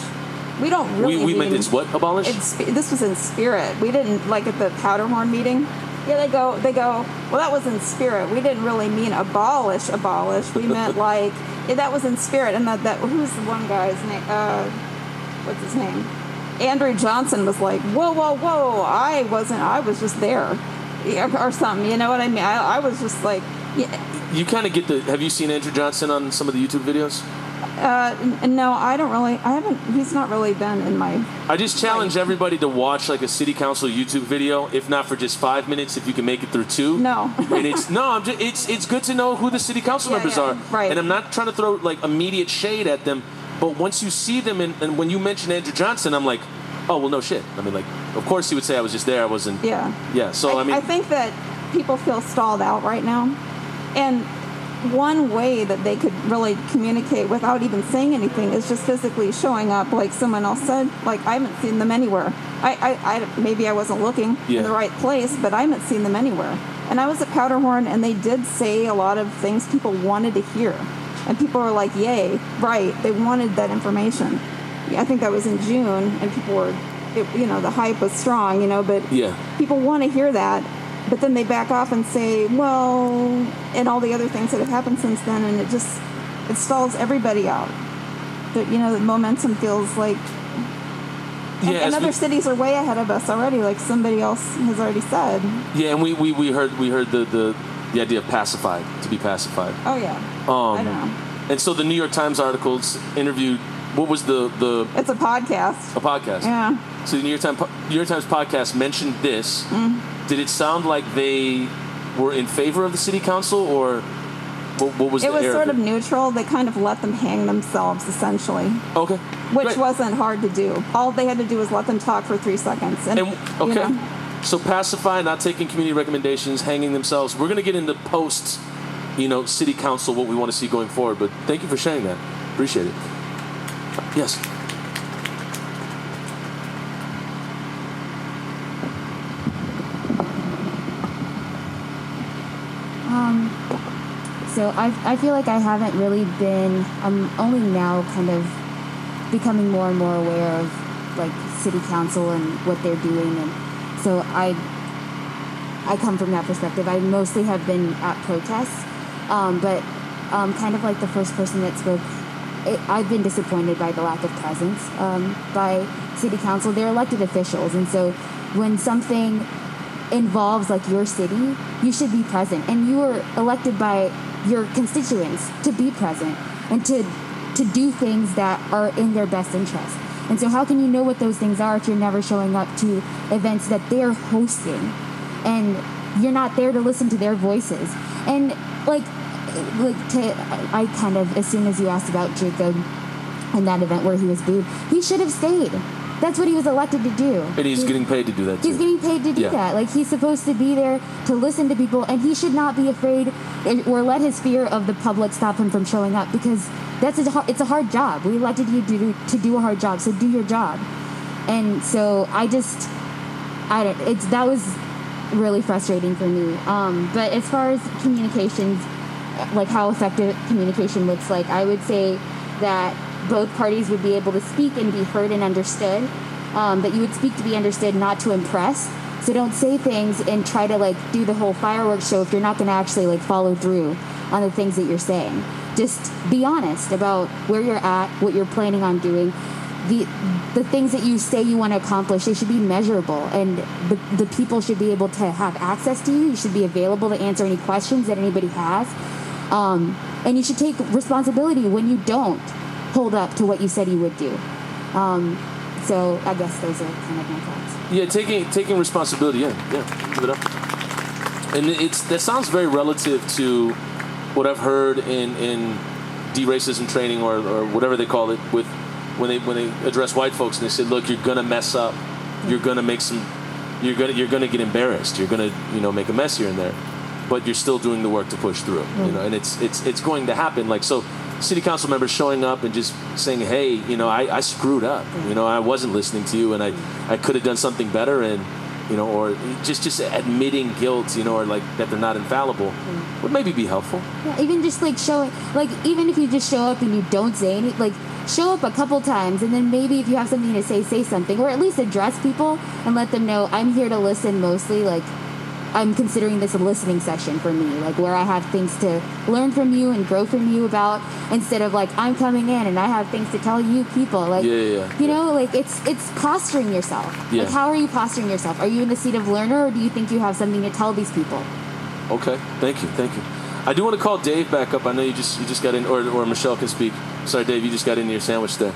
We don't really We meant it's what, abolish? This was in spirit. We didn't, like at the Powderhorn meeting. Yeah, they go, well, that was in spirit. We didn't really mean abolish. We meant like, that was in spirit. And that who's the one guy's name? What's his name? Andrew Johnson was like, whoa, I was just there. Or something, you know what I mean? I was just like, You kind of get the. Have you seen Andrew Johnson on some of the YouTube videos? No, I don't really. I haven't. He's not really been in my. I just challenge everybody to watch like a city council YouTube video, if not for just 5 minutes, if you can make it through 2. No. And it's good to know who the city council members are. Right. And I'm not trying to throw like immediate shade at them, but once you see them, and when you mention Andrew Johnson, I'm like, oh well, no shit. I mean, like, of course he would say I was just there. I wasn't. Yeah. Yeah. So I mean, I think that people feel stalled out right now, and one way that they could really communicate without even saying anything is just physically showing up, like someone else said. Like, I haven't seen them anywhere. I maybe I wasn't looking in the right place, but I haven't seen them anywhere. And I was at Powderhorn, and they did say a lot of things people wanted to hear, and people were like, "Yay, right!" They wanted that information. Yeah, I think that was in June, and people were, the hype was strong, but people want to hear that. But then they back off and say, well, and all the other things that have happened since then, and it stalls everybody out. But, the momentum feels like, and other cities are way ahead of us already, like somebody else has already said. Yeah, and we heard the idea of pacified, to be pacified. Oh yeah. I don't know. And so the New York Times articles interviewed. What was the? It's a podcast. A podcast. Yeah. So the New York Times podcast mentioned this. Did it sound like they were in favor of the city council, or what was the air? It was sort of neutral. They kind of let them hang themselves, essentially. Okay. Which wasn't hard to do. All they had to do was let them talk for 3 seconds. And okay. So pacify, not taking community recommendations, hanging themselves. We're going to get into post, city council, what we want to see going forward. But thank you for sharing that. Appreciate it. Yes. So I feel like I haven't really been, I'm only now kind of becoming more and more aware of like city council and what they're doing, and so I come from that perspective. I mostly have been at protests, but kind of like the first person that spoke, I've been disappointed by the lack of presence by city council. They're elected officials, and so when something involves like your city, you should be present, and you were elected by your constituents to be present and to do things that are in their best interest. And so how can you know what those things are if you're never showing up to events that they're hosting and you're not there to listen to their voices? And I kind of, as soon as you asked about Jacob and that event where he was booed, he should have stayed. That's what he was elected to do. And he's getting paid to do that, too. He's getting paid to do that. Like, he's supposed to be there to listen to people, and he should not be afraid or let his fear of the public stop him from showing up, because it's a hard job. We elected you to do a hard job, so do your job. And so that was really frustrating for me. But as far as communications, like how effective communication looks like, I would say that both parties would be able to speak and be heard and understood, that you would speak to be understood, not to impress. So don't say things and try to do the whole fireworks show if you're not going to actually follow through on the things that you're saying. Just be honest about where you're at, what you're planning on doing. The things that you say you want to accomplish, they should be measurable, and the people should be able to have access to you. You should be available to answer any questions that anybody has, and you should take responsibility when you don't hold up to what you said you would do. So I guess those are kind of my thoughts. Yeah, taking responsibility. Yeah, give it up. And that sounds very relative to what I've heard in de-racism training or whatever they call it, with when they address white folks and they say, look, you're gonna mess up, you're gonna you're gonna get embarrassed, you're gonna make a mess here and there, but you're still doing the work to push through. And it's going to happen. So city council members showing up and just saying, hey, I screwed up, I wasn't listening to you, and I could have done something better, and or just admitting guilt, or that they're not infallible, would maybe be helpful. Yeah, even just showing, even if you just show up and you don't say anything, show up a couple times, and then maybe if you have something to say something, or at least address people and let them know, I'm here to listen mostly, I'm considering this a listening session for me, where I have things to learn from you and grow from you about, instead of I'm coming in and I have things to tell you people. It's posturing yourself. Yeah. How are you posturing yourself? Are you in the seat of learner, or do you think you have something to tell these people? Okay, thank you. I do want to call Dave back up. I know you just got in, or Michelle can speak. Sorry, Dave, you just got into your sandwich there.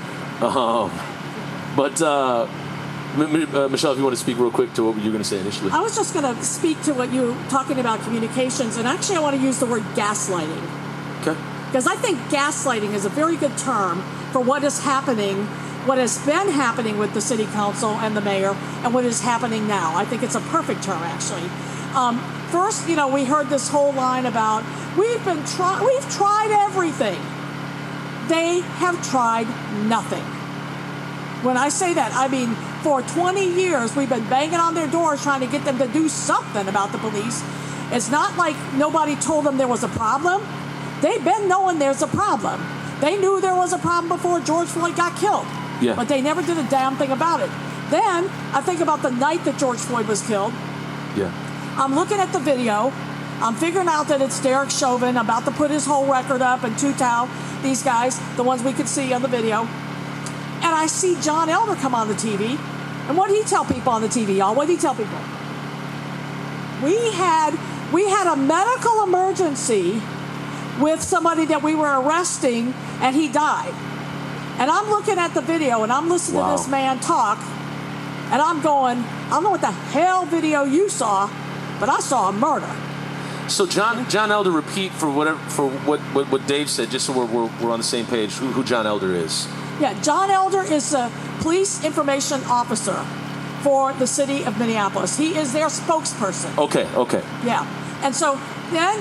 Michelle, if you want to speak real quick to what you were going to say initially. I was just going to speak to what you were talking about communications, and actually I want to use the word gaslighting. Okay. Because I think gaslighting is a very good term for what is happening, what has been happening with the city council and the mayor, and what is happening now. I think it's a perfect term, actually. First, we heard this whole line about we've tried everything. They have tried nothing. When I say that, I mean for 20 years we've been banging on their doors trying to get them to do something about the police. It's not like nobody told them there was a problem. They've been knowing there's a problem. They knew there was a problem before George Floyd got killed. Yeah. But they never did a damn thing about it. Then I think about the night that George Floyd was killed. Yeah. I'm looking at the video. I'm figuring out that it's Derek Chauvin about to put his whole record up, and Tutow, these guys, the ones we could see on the video. And I see John Elder come on the TV. And what did he tell people on the TV, y'all? What did he tell people? We had a medical emergency with somebody that we were arresting, and he died. And I'm looking at the video, and I'm listening to this man talk, and I'm going, I don't know what the hell video you saw, but I saw a murder. So John Elder, repeat for what Dave said, just so we're on the same page, who John Elder is. Yeah, John Elder is a police information officer for the city of Minneapolis. He is their spokesperson. Okay. Yeah, and so then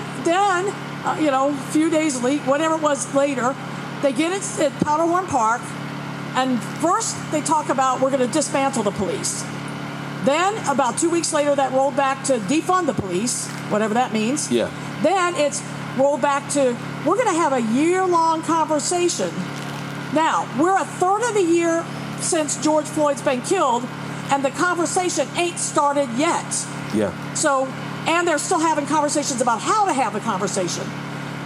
a few days whatever it was later, they get it at Powderhorn Park, and first they talk about we're going to dismantle the police. Then about 2 weeks later, that rolled back to defund the police, whatever that means. Yeah. Then it's rolled back to we're going to have a year-long conversation. Now, we're a third of the year since George Floyd's been killed, and the conversation ain't started yet. Yeah. So, and they're still having conversations about how to have the conversation.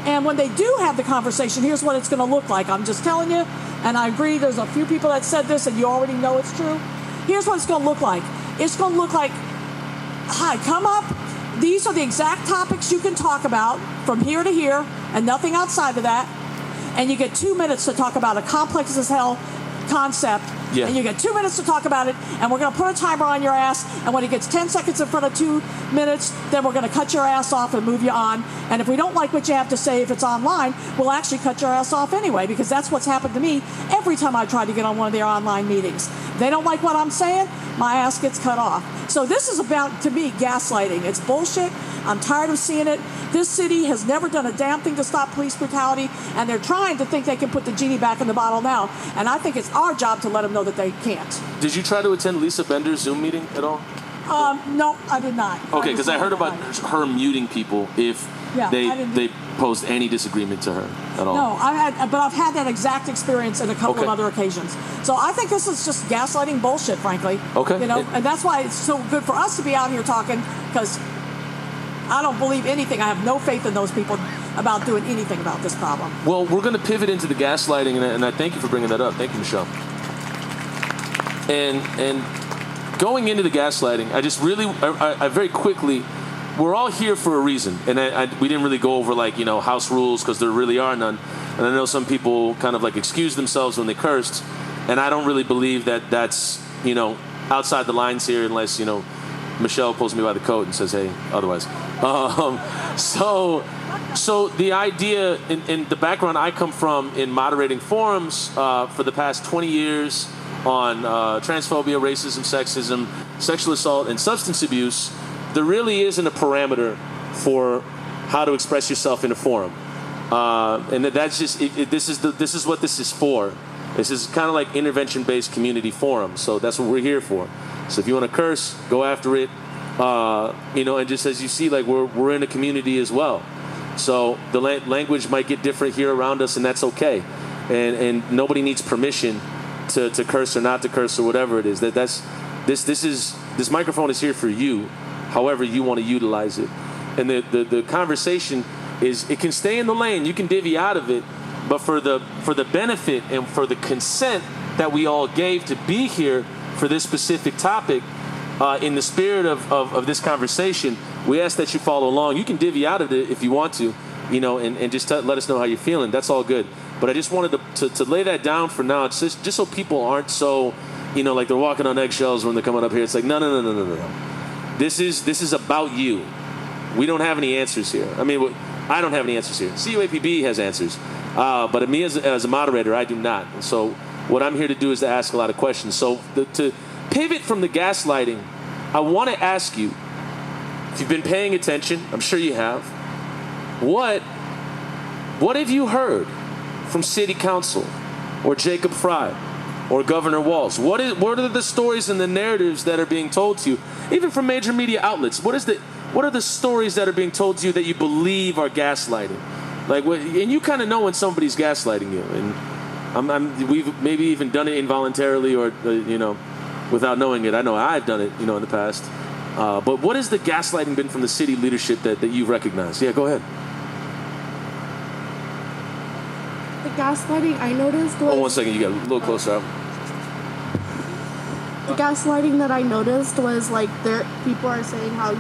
And when they do have the conversation, here's what it's going to look like. I'm just telling you, and I agree, there's a few people that said this, and you already know it's true. Here's what it's going to look like. It's going to look like, hi, come up. These are the exact topics you can talk about from here to here, and nothing outside of that. And you get 2 minutes to talk about a complex as hell concept. Yeah. And you get 2 minutes to talk about it, and we're going to put a timer on your ass, and when it gets 10 seconds in front of 2 minutes, then we're going to cut your ass off and move you on. And if we don't like what you have to say if it's online, we'll actually cut your ass off anyway, because that's what's happened to me every time I try to get on one of their online meetings. They don't like what I'm saying, my ass gets cut off. So this is about, to me, gaslighting. It's bullshit. I'm tired of seeing it. This city has never done a damn thing to stop police brutality, and they're trying to think they can put the genie back in the bottle now. And I think it's our job to let them know that they can't. Did you try to attend Lisa Bender's Zoom meeting at all? No, I did not. Okay, because I heard about her muting people if they posed any disagreement to her at all. No, I've had that exact experience in a couple of other occasions. So I think this is just gaslighting bullshit, frankly. Okay. And that's why it's so good for us to be out here talking, because I don't believe anything. I have no faith in those people about doing anything about this problem. Well, we're going to pivot into the gaslighting, and I thank you for bringing that up. Thank you, Michelle. And going into the gaslighting, I very quickly, we're all here for a reason, and we didn't really go over house rules, because there really are none. And I know some people kind of excuse themselves when they cursed, and I don't really believe that that's outside the lines here, unless Michelle pulls me by the coat and says, hey, otherwise. So the idea in the background I come from in moderating forums for the past 20 years on transphobia, racism, sexism, sexual assault, and substance abuse, there really isn't a parameter for how to express yourself in a forum. And that's just, this is what this is for. This is kind of like intervention-based community forum. So that's what we're here for. So if you want to curse, go after it. And just as you see, we're in a community as well. So the language might get different here around us, and that's okay. And nobody needs permission to curse or not to curse or whatever it is. This microphone is here for you, however you want to utilize it. And the conversation is, it can stay in the lane. You can divvy out of it, but for the benefit and for the consent that we all gave to be here for this specific topic, in the spirit of this conversation, we ask that you follow along. You can divvy out of it if you want to, and just let us know how you're feeling. That's all good. But I just wanted to lay that down for now. It's just so people aren't so, like they're walking on eggshells when they're coming up here. It's like, no. This is about you. We don't have any answers here. I mean, I don't have any answers here. CUAPB has answers. But me as a moderator, I do not. And so what I'm here to do is to ask a lot of questions. So to pivot from the gaslighting, I want to ask you, if you've been paying attention, I'm sure you have, what have you heard from City Council or Jacob Frey or Governor Walz? What are the stories and the narratives that are being told to you, even from major media outlets? What are the stories that are being told to you that you believe are gaslighting? And you kind of know when somebody's gaslighting you, and we've maybe even done it involuntarily or without knowing it. I know I've done it, in the past. But what has the gaslighting been from the city leadership that you've recognized? Yeah, go ahead. The gaslighting I noticed was... Oh, 1 second, you got a little closer out. The gaslighting that I noticed was people are saying how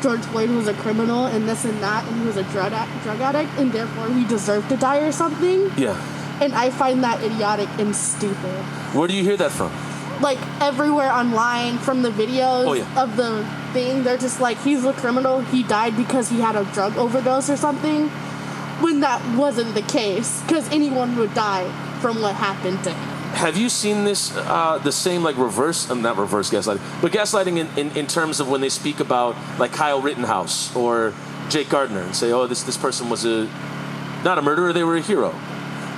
George Floyd was a criminal and this and that, and he was a drug addict, and therefore he deserved to die or something. Yeah. And I find that idiotic and stupid. Where do you hear that from? Everywhere online, from the videos of the thing, they're just like, he's a criminal, he died because he had a drug overdose or something, when that wasn't the case, because anyone would die from what happened to him. Have you seen this, the same not reverse gaslighting, but gaslighting in terms of when they speak about Kyle Rittenhouse or Jake Gardner and say, oh, this person was not a murderer, they were a hero?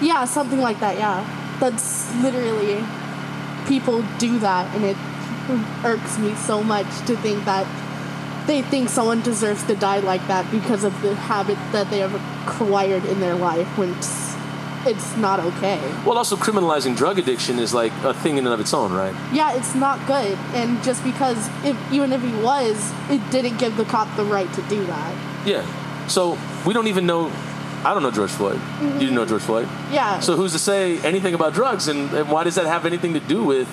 Yeah, something like that, yeah. That's literally... People do that, and it irks me so much to think that they think someone deserves to die like that because of the habit that they have acquired in their life, when it's not okay. Well, also criminalizing drug addiction is a thing in and of its own, right? Yeah, it's not good, and just because even if he was, it didn't give the cop the right to do that. Yeah, so we don't even know. I don't know George Floyd. Mm-hmm. You didn't know George Floyd? Yeah. So who's to say anything about drugs, and why does that have anything to do with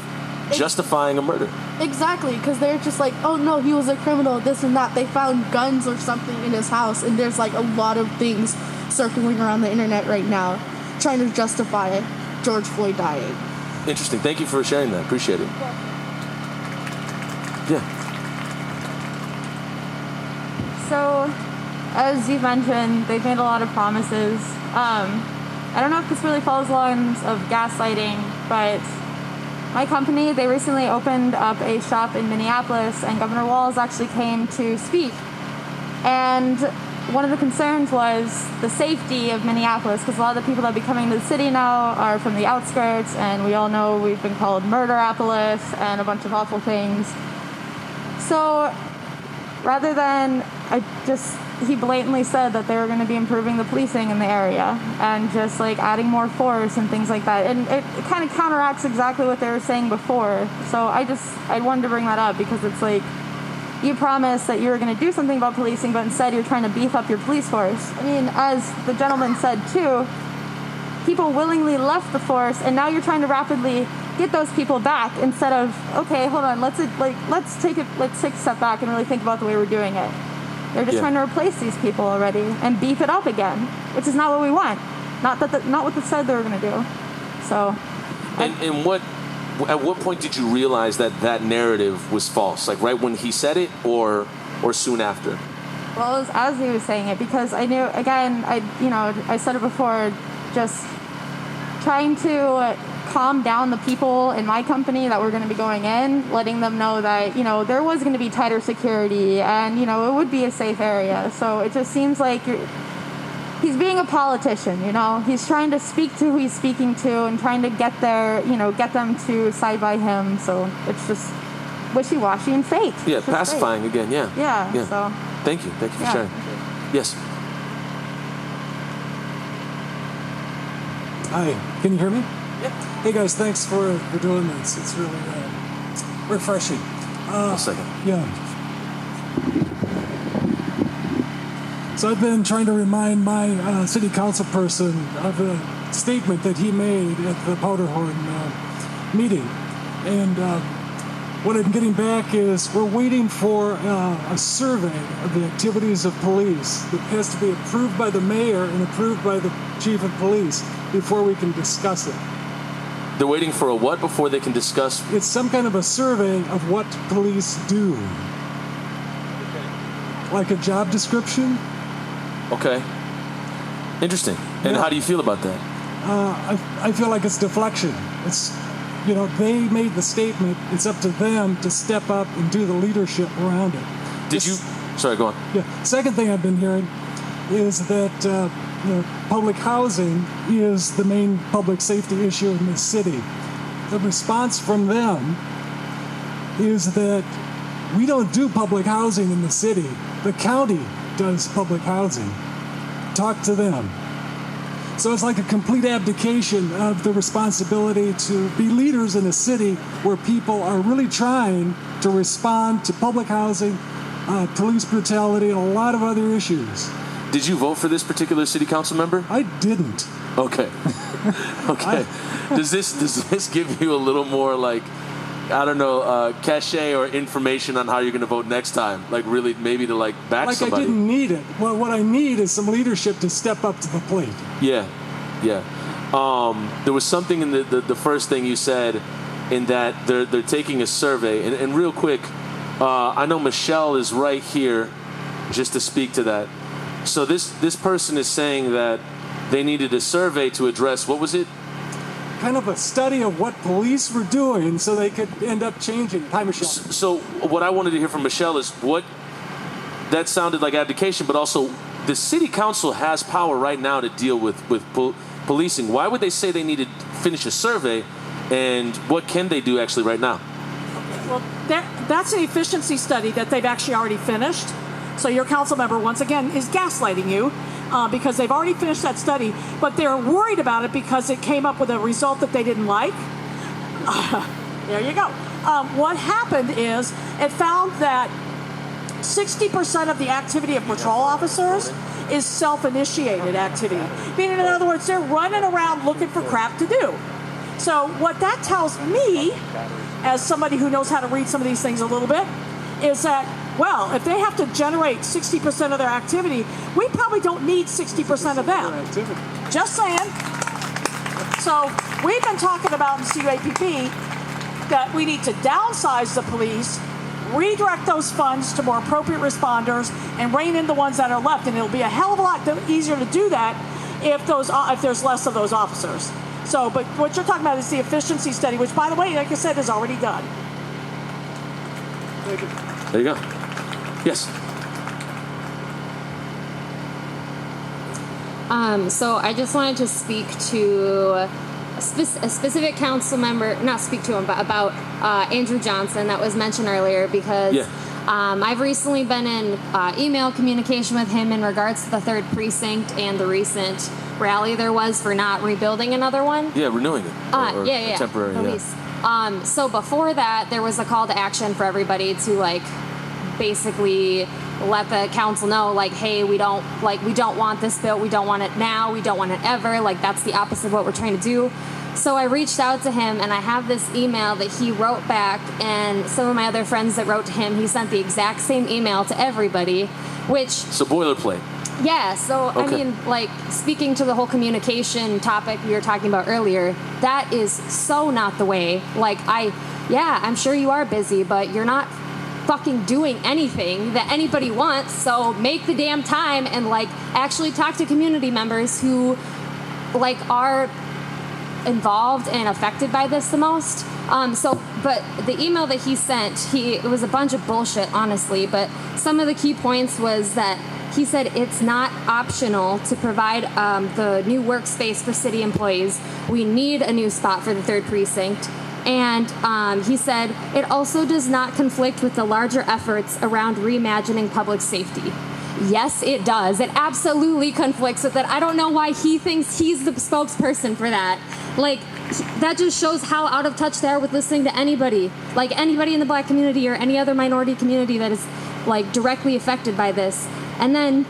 justifying a murder? Exactly, because they're just like, oh no, he was a criminal, this and that. They found guns or something in his house, and there's a lot of things circling around the internet right now trying to justify George Floyd dying. Interesting. Thank you for sharing that. Appreciate it. Yeah. So, as you mentioned, they've made a lot of promises. I don't know if this really follows the lines of gaslighting, but my company, they recently opened up a shop in Minneapolis, and Governor Walz actually came to speak. And one of the concerns was the safety of Minneapolis, because a lot of the people that be coming to the city now are from the outskirts, and we all know we've been called Murderapolis and a bunch of awful things. So rather than, he blatantly said that they were going to be improving the policing in the area and just adding more force and things like that. And it kind of counteracts exactly what they were saying before. So I wanted to bring that up, because it's you promised that you were going to do something about policing, but instead you're trying to beef up your police force. I mean, as the gentleman said too, people willingly left the force, and now you're trying to rapidly get those people back instead of, okay, hold on, let's take a step back and really think about the way we're doing it. They're just trying to replace these people already and beef it up again, which is not what we want. Not what they said they were going to do. So. At what point did you realize that narrative was false? Right when he said it, or soon after? Well, it was as he was saying it, because I knew, again, I said it before, just trying to calm down the people in my company that were going to be going in, letting them know that, there was going to be tighter security and, it would be a safe area. So it just seems like he's being a politician, He's trying to speak to who he's speaking to and trying to get them to side by him. So it's just wishy-washy and fake. Yeah, pacifying again, yeah. Yeah, so. Thank you for sharing. Yes. Hi, can you hear me? Yeah. Hey guys, thanks for doing this. It's really refreshing. 1 second. Yeah. So I've been trying to remind my city council person of a statement that he made at the Powderhorn meeting. And what I'm getting back is we're waiting for a survey of the activities of police that has to be approved by the mayor and approved by the chief of police before we can discuss it. They're waiting for a what before they can discuss? It's some kind of a survey of what police do. Like a job description. Okay. Interesting. And how do you feel about that? I feel like it's deflection. It's, they made the statement. It's up to them to step up and do the leadership around it. Sorry, go on. Yeah. Second thing I've been hearing is that public housing is the main public safety issue in this city. The response from them is that we don't do public housing in the city. The county does public housing. Talk to them. So it's like a complete abdication of the responsibility to be leaders in a city where people are really trying to respond to public housing, police brutality, and a lot of other issues. Did you vote for this particular city council member? I didn't. Okay. Okay. Does this give you a little more cachet or information on how you're going to vote next time? Like really, maybe to back somebody? I didn't need it. Well, what I need is some leadership to step up to the plate. Yeah. There was something in the first thing you said, in that they're taking a survey. And real quick, I know Michelle is right here, just to speak to that. So this person is saying that they needed a survey to address, what was it? Kind of a study of what police were doing so they could end up changing. Hi, Michelle. So what I wanted to hear from Michelle is that sounded like abdication, but also the city council has power right now to deal with policing. Why would they say they need to finish a survey, and what can they do actually right now? Well, that's an efficiency study that they've actually already finished. So your council member, once again, is gaslighting you because they've already finished that study, but they're worried about it because it came up with a result that they didn't like. There you go. What happened is it found that 60% of the activity of patrol officers is self-initiated activity. Meaning, in other words, they're running around looking for crap to do. So what that tells me, as somebody who knows how to read some of these things a little bit, is that, well, if they have to generate 60% of their activity, we probably don't need 60% of them. Just saying. So we've been talking about in CUAPP that we need to downsize the police, redirect those funds to more appropriate responders, and rein in the ones that are left. And it'll be a hell of a lot easier to do that if there's less of those officers. So, but what you're talking about is the efficiency study, which, by the way, like I said, is already done. There you go. Yes. So I just wanted to speak to a specific council member, not speak to him, but about Andrew Johnson that was mentioned earlier, because I've recently been in email communication with him in regards to the 3rd Precinct and the recent rally there was for not rebuilding another one. Yeah, renewing it. Yeah. Temporary, release. So before that, there was a call to action for everybody to basically let the council know, hey, we don't want this built, we don't want it now, we don't want it ever, that's the opposite of what we're trying to do. So I reached out to him, and I have this email that he wrote back, and some of my other friends that wrote to him, he sent the exact same email to everybody, which... So boilerplate. Yeah, so, okay. I mean, speaking to the whole communication topic we were talking about earlier, that is so not the way. I'm sure you are busy, but you're not fucking doing anything that anybody wants, so make the damn time and, actually talk to community members who, are involved and affected by this the most. But the email that he sent, it was a bunch of bullshit, honestly, but some of the key points was that he said it's not optional to provide the new workspace for city employees. We need a new spot for the 3rd Precinct. And he said it also does not conflict with the larger efforts around reimagining public safety. Yes, it does. It absolutely conflicts with it. I don't know why he thinks he's the spokesperson for that. That just shows how out of touch they are with listening to anybody. Anybody in the black community or any other minority community that is, directly affected by this. And then,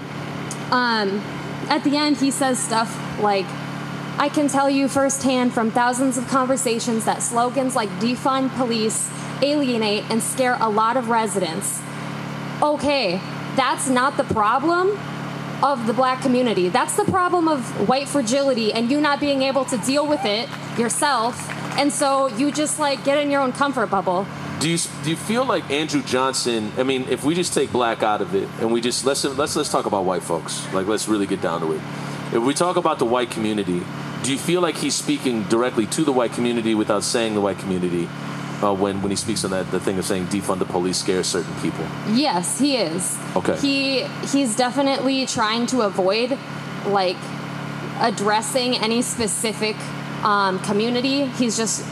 at the end, he says stuff like, I can tell you firsthand from thousands of conversations that slogans like defund police alienate and scare a lot of residents. Okay, that's not the problem of the black community. That's the problem of white fragility and you not being able to deal with it yourself. And so you just like get in your own comfort bubble. Do you feel like Andrew Johnson? I mean, if we just take black out of it and we just let's talk about white folks. Like, let's really get down to it. If we talk about the white community, do you feel like he's speaking directly to the white community without saying the white community when he speaks on the thing of saying defund the police scares certain people? Yes, he is. Okay. He's definitely trying to avoid like addressing any specific community.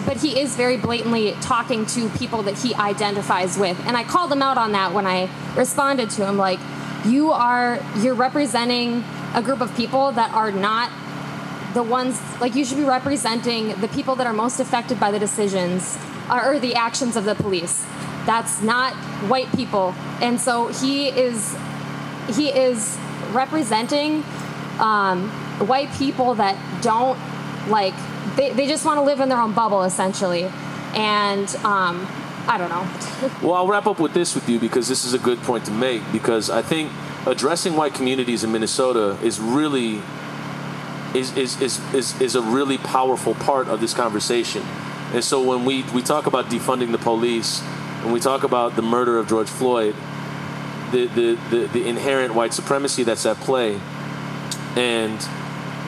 But he is very blatantly talking to people that he identifies with. And I called him out on that when I responded to him. Like, you're representing a group of people that are not the ones, like, you should be representing the people that are most affected by the decisions or the actions of the police. That's not white people. And so he is representing white people that don't like, they just want to live in their own bubble, essentially. And I don't know. Well, I'll wrap up with this with you because this is a good point to make, because I think addressing white communities in Minnesota is really is a really powerful part of this conversation. And so when we talk about defunding the police, when we talk about the murder of George Floyd, the inherent white supremacy that's at play, and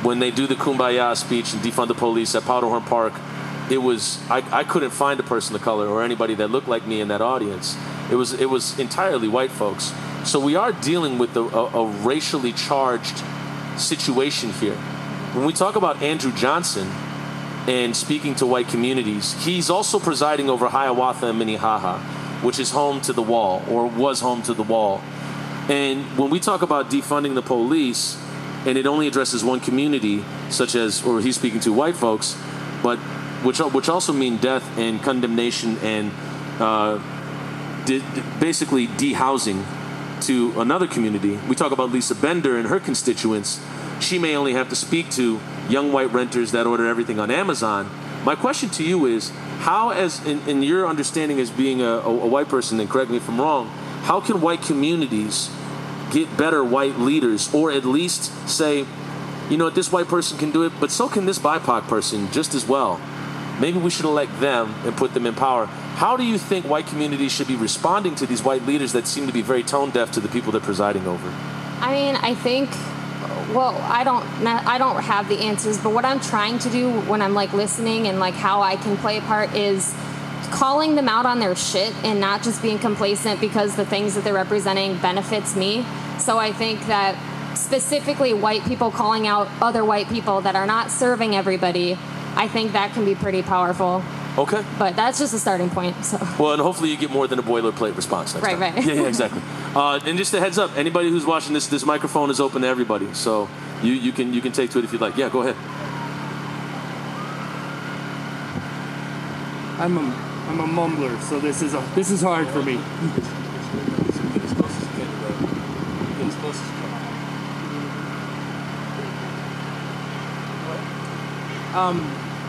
when they do the Kumbaya speech and defund the police at Powderhorn Park, it was I couldn't find a person of color or anybody that looked like me in that audience. It was entirely white folks. So we are dealing with a racially charged situation here. When we talk about Andrew Johnson and speaking to white communities, he's also presiding over Hiawatha and Minnehaha, which is home to the wall, or was home to the wall. And when we talk about defunding the police, and it only addresses one community, such as, or he's speaking to white folks, but which also mean death and condemnation and basically dehousing to another community. We talk about Lisa Bender and her constituents. She may only have to speak to young white renters that order everything on Amazon. My question to you is, how, as in your understanding as being a white person, and correct me if I'm wrong, how can white communities get better white leaders, or at least say, you know what, this white person can do it, but so can this BIPOC person just as well. Maybe we should elect them and put them in power. How do you think white communities should be responding to these white leaders that seem to be very tone deaf to the people they're presiding over? I mean, I think, well, I don't have the answers, but what I'm trying to do when I'm like listening and like how I can play a part is calling them out on their shit and not just being complacent because the things that they're representing benefits me. So I think that specifically white people calling out other white people that are not serving everybody, I think that can be pretty powerful. Okay. But that's just a starting point. So. Well, and hopefully you get more than a boilerplate response next time. Right. Yeah, exactly. And just a heads up, anybody who's watching this microphone is open to everybody. So you can take to it if you'd like. Yeah, go ahead. I'm a mumbler, so this is hard for me.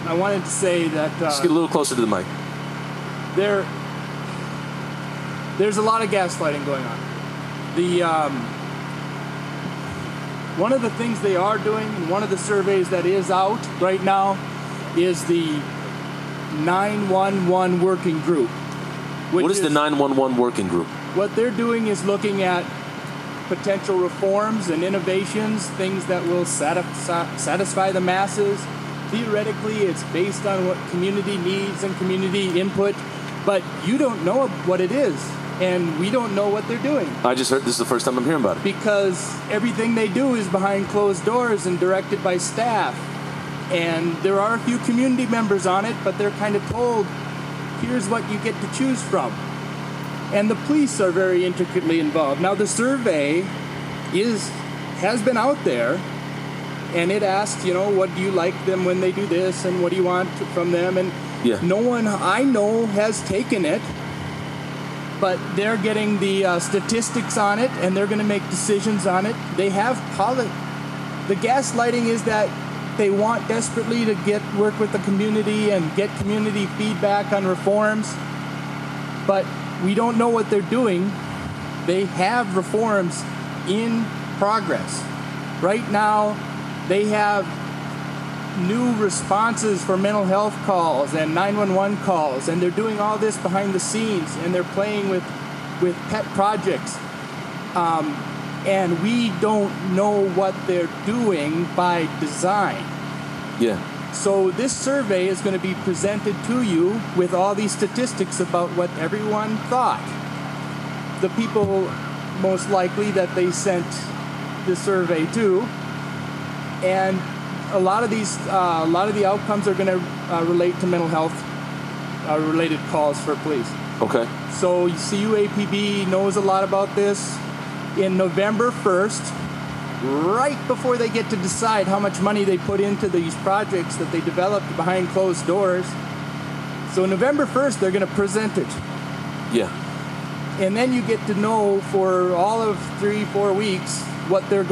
I wanted to say that just get a little closer to the mic. There's a lot of gaslighting going on. One of the things they are doing, and one of the surveys that is out right now, is the 911 working group. What is the 911 working group? What they're doing is looking at potential reforms and innovations, things that will satisfy the masses. Theoretically, it's based on what community needs and community input, but you don't know what it is, and we don't know what they're doing. I just heard this is the first time I'm hearing about it. Because everything they do is behind closed doors and directed by staff. And there are a few community members on it, but they're kind of told, here's what you get to choose from. And the police are very intricately involved. Now, the survey has been out there, and it asked, what do you like them when they do this, and what do you want from them? And no one I know has taken it, but they're getting the statistics on it, and they're going to make decisions on it. They have the gaslighting is that they want desperately to work with the community and get community feedback on reforms. but we don't know what they're doing. They have reforms in progress. Right now, they have new responses for mental health calls and 911 calls, and they're doing all this behind the scenes, and they're playing with pet projects. And we don't know what they're doing by design. Yeah. So this survey is going to be presented to you with all these statistics about what everyone thought. The people most likely that they sent the survey to, and a lot of the outcomes are going to relate to mental health related calls for police. Okay. So CUAPB knows a lot about this. In November 1st, right before they get to decide how much money they put into these projects that they developed behind closed doors. So November 1st, they're going to present it. Yeah. And then you get to know for all of 3-4 weeks what they're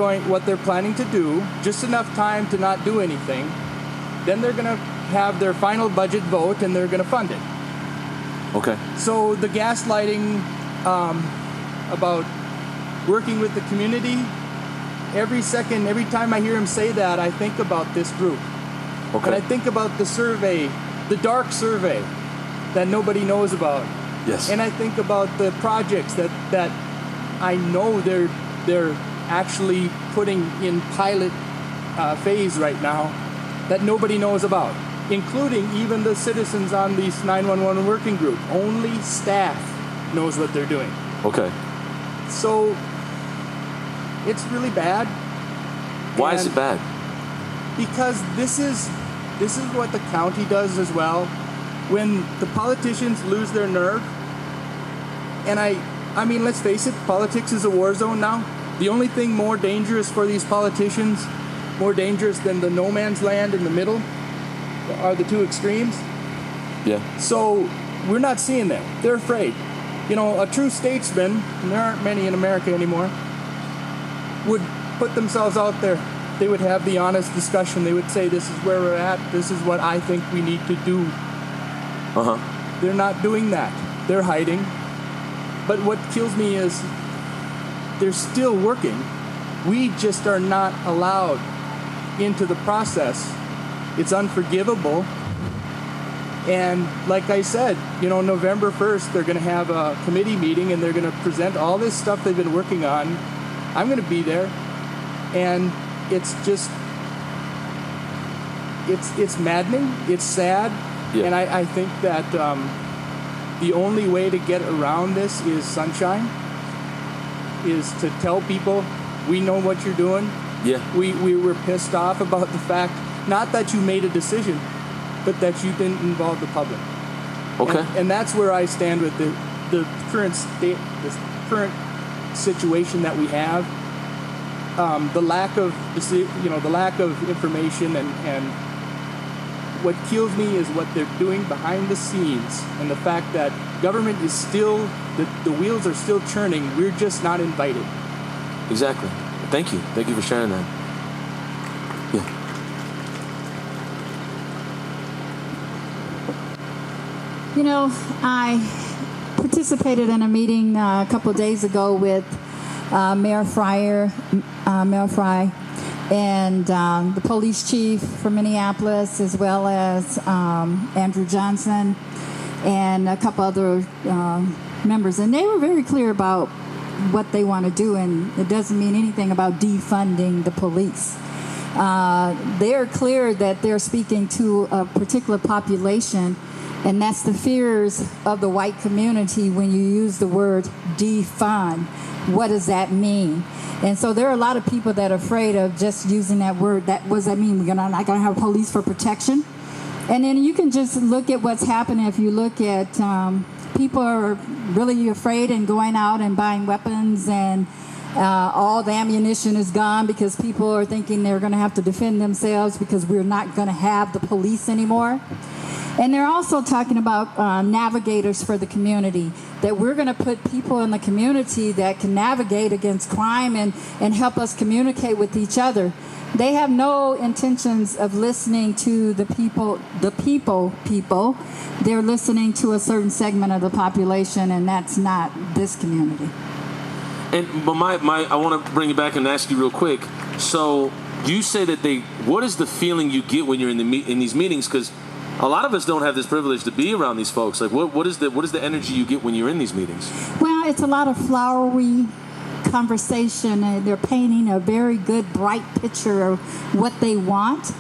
planning to do, just enough time to not do anything. Then they're going to have their final budget vote, and they're going to fund it. Okay. So the gaslighting about working with the community, every time I hear him say that, I think about this group. Okay. And I think about the survey, the dark survey that nobody knows about. Yes. And I think about the projects that I know they're actually putting in pilot phase right now that nobody knows about, including even the citizens on this 911 working group. Only staff knows what they're doing. Okay. So it's really bad. Why is it bad? Because this is what the county does as well. When the politicians lose their nerve, and I mean, let's face it, politics is a war zone now. The only thing more dangerous for these politicians, more dangerous than the no man's land in the middle, are the two extremes. Yeah. So we're not seeing them. They're afraid. You know, a true statesman, and there aren't many in America anymore, would put themselves out there. They would have the honest discussion. They would say, this is where we're at. This is what I think we need to do. Uh-huh. They're not doing that. They're hiding. But what kills me is they're still working. We just are not allowed into the process. It's unforgivable. And like I said, you know, November 1st, they're going to have a committee meeting and they're going to present all this stuff they've been working on. I'm going to be there. And it's just, it's maddening. It's sad. Yeah. And I think that the only way to get around this is sunshine, is to tell people, we know what you're doing. Yeah. We were pissed off about the fact, not that you made a decision, but that you didn't involve the public. Okay. And that's where I stand with the current state, this current situation that we have. The lack of information, and what kills me is what they're doing behind the scenes, and the fact that government is still, the wheels are still churning. We're just not invited. Exactly. Thank you for sharing that. Yeah. You know, I participated in a meeting a couple of days ago with Mayor Fry, and the police chief from Minneapolis, as well as Andrew Johnson, and a couple other members. And they were very clear about what they want to do, and it doesn't mean anything about defunding the police. They're clear that they're speaking to a particular population, and that's the fears of the white community when you use the word defund. What does that mean? And so there are a lot of people that are afraid of just using that word. What does that mean? We're not going to have police for protection? And then you can just look at what's happening. If you look at people are really afraid and going out and buying weapons, and all the ammunition is gone because people are thinking they're going to have to defend themselves because we're not going to have the police anymore. And they're also talking about navigators for the community, that we're going to put people in the community that can navigate against crime and help us communicate with each other. They have no intentions of listening to the people. They're listening to a certain segment of the population, and that's not this community. But I want to bring you back and ask you real quick. So you say that what is the feeling you get when you're in these meetings? Because a lot of us don't have this privilege to be around these folks. Like, what is the energy you get when you're in these meetings? Well, it's a lot of flowery conversation, and they're painting a very good, bright picture of what they want.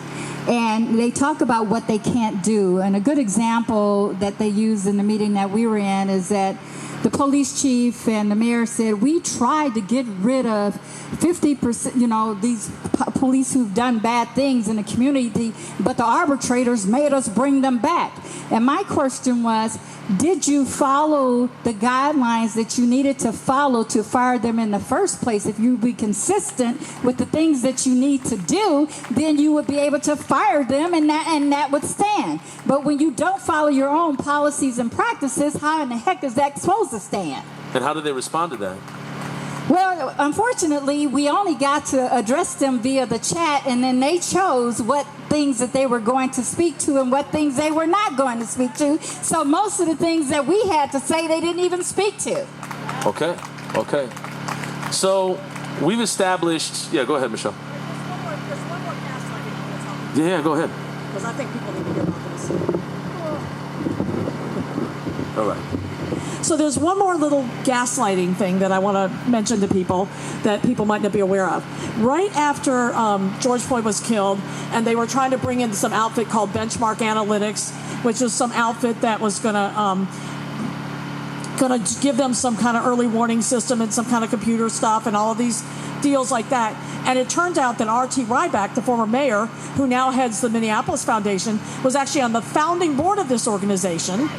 And they talk about what they can't do. And a good example that they used in the meeting that we were in is that the police chief and the mayor said, we tried to get rid of 50%, these police who've done bad things in the community, but the arbitrators made us bring them back. And my question was, did you follow the guidelines that you needed to follow to fire them in the first place? If you be consistent with the things that you need to do, then you would be able to fire them, and that would stand. But when you don't follow your own policies and practices, how in the heck is that supposed to stand? And how did they respond to that? Well, unfortunately, we only got to address them via the chat, and then they chose what things that they were going to speak to and what things they were not going to speak to. So most of the things that we had to say, they didn't even speak to. Okay. So we've established... Yeah, go ahead, Michelle. There's one more gaslighting that's happening. Yeah, go ahead. Because I think people need to hear about this. All right. So there's one more little gaslighting thing that I want to mention to people that people might not be aware of. Right after George Floyd was killed, and they were trying to bring in some outfit called Benchmark Analytics, which was some outfit that was going to give them some kind of early warning system and some kind of computer stuff and all of these deals like that. And it turned out that R.T. Ryback, the former mayor, who now heads the Minneapolis Foundation, was actually on the founding board of this organization.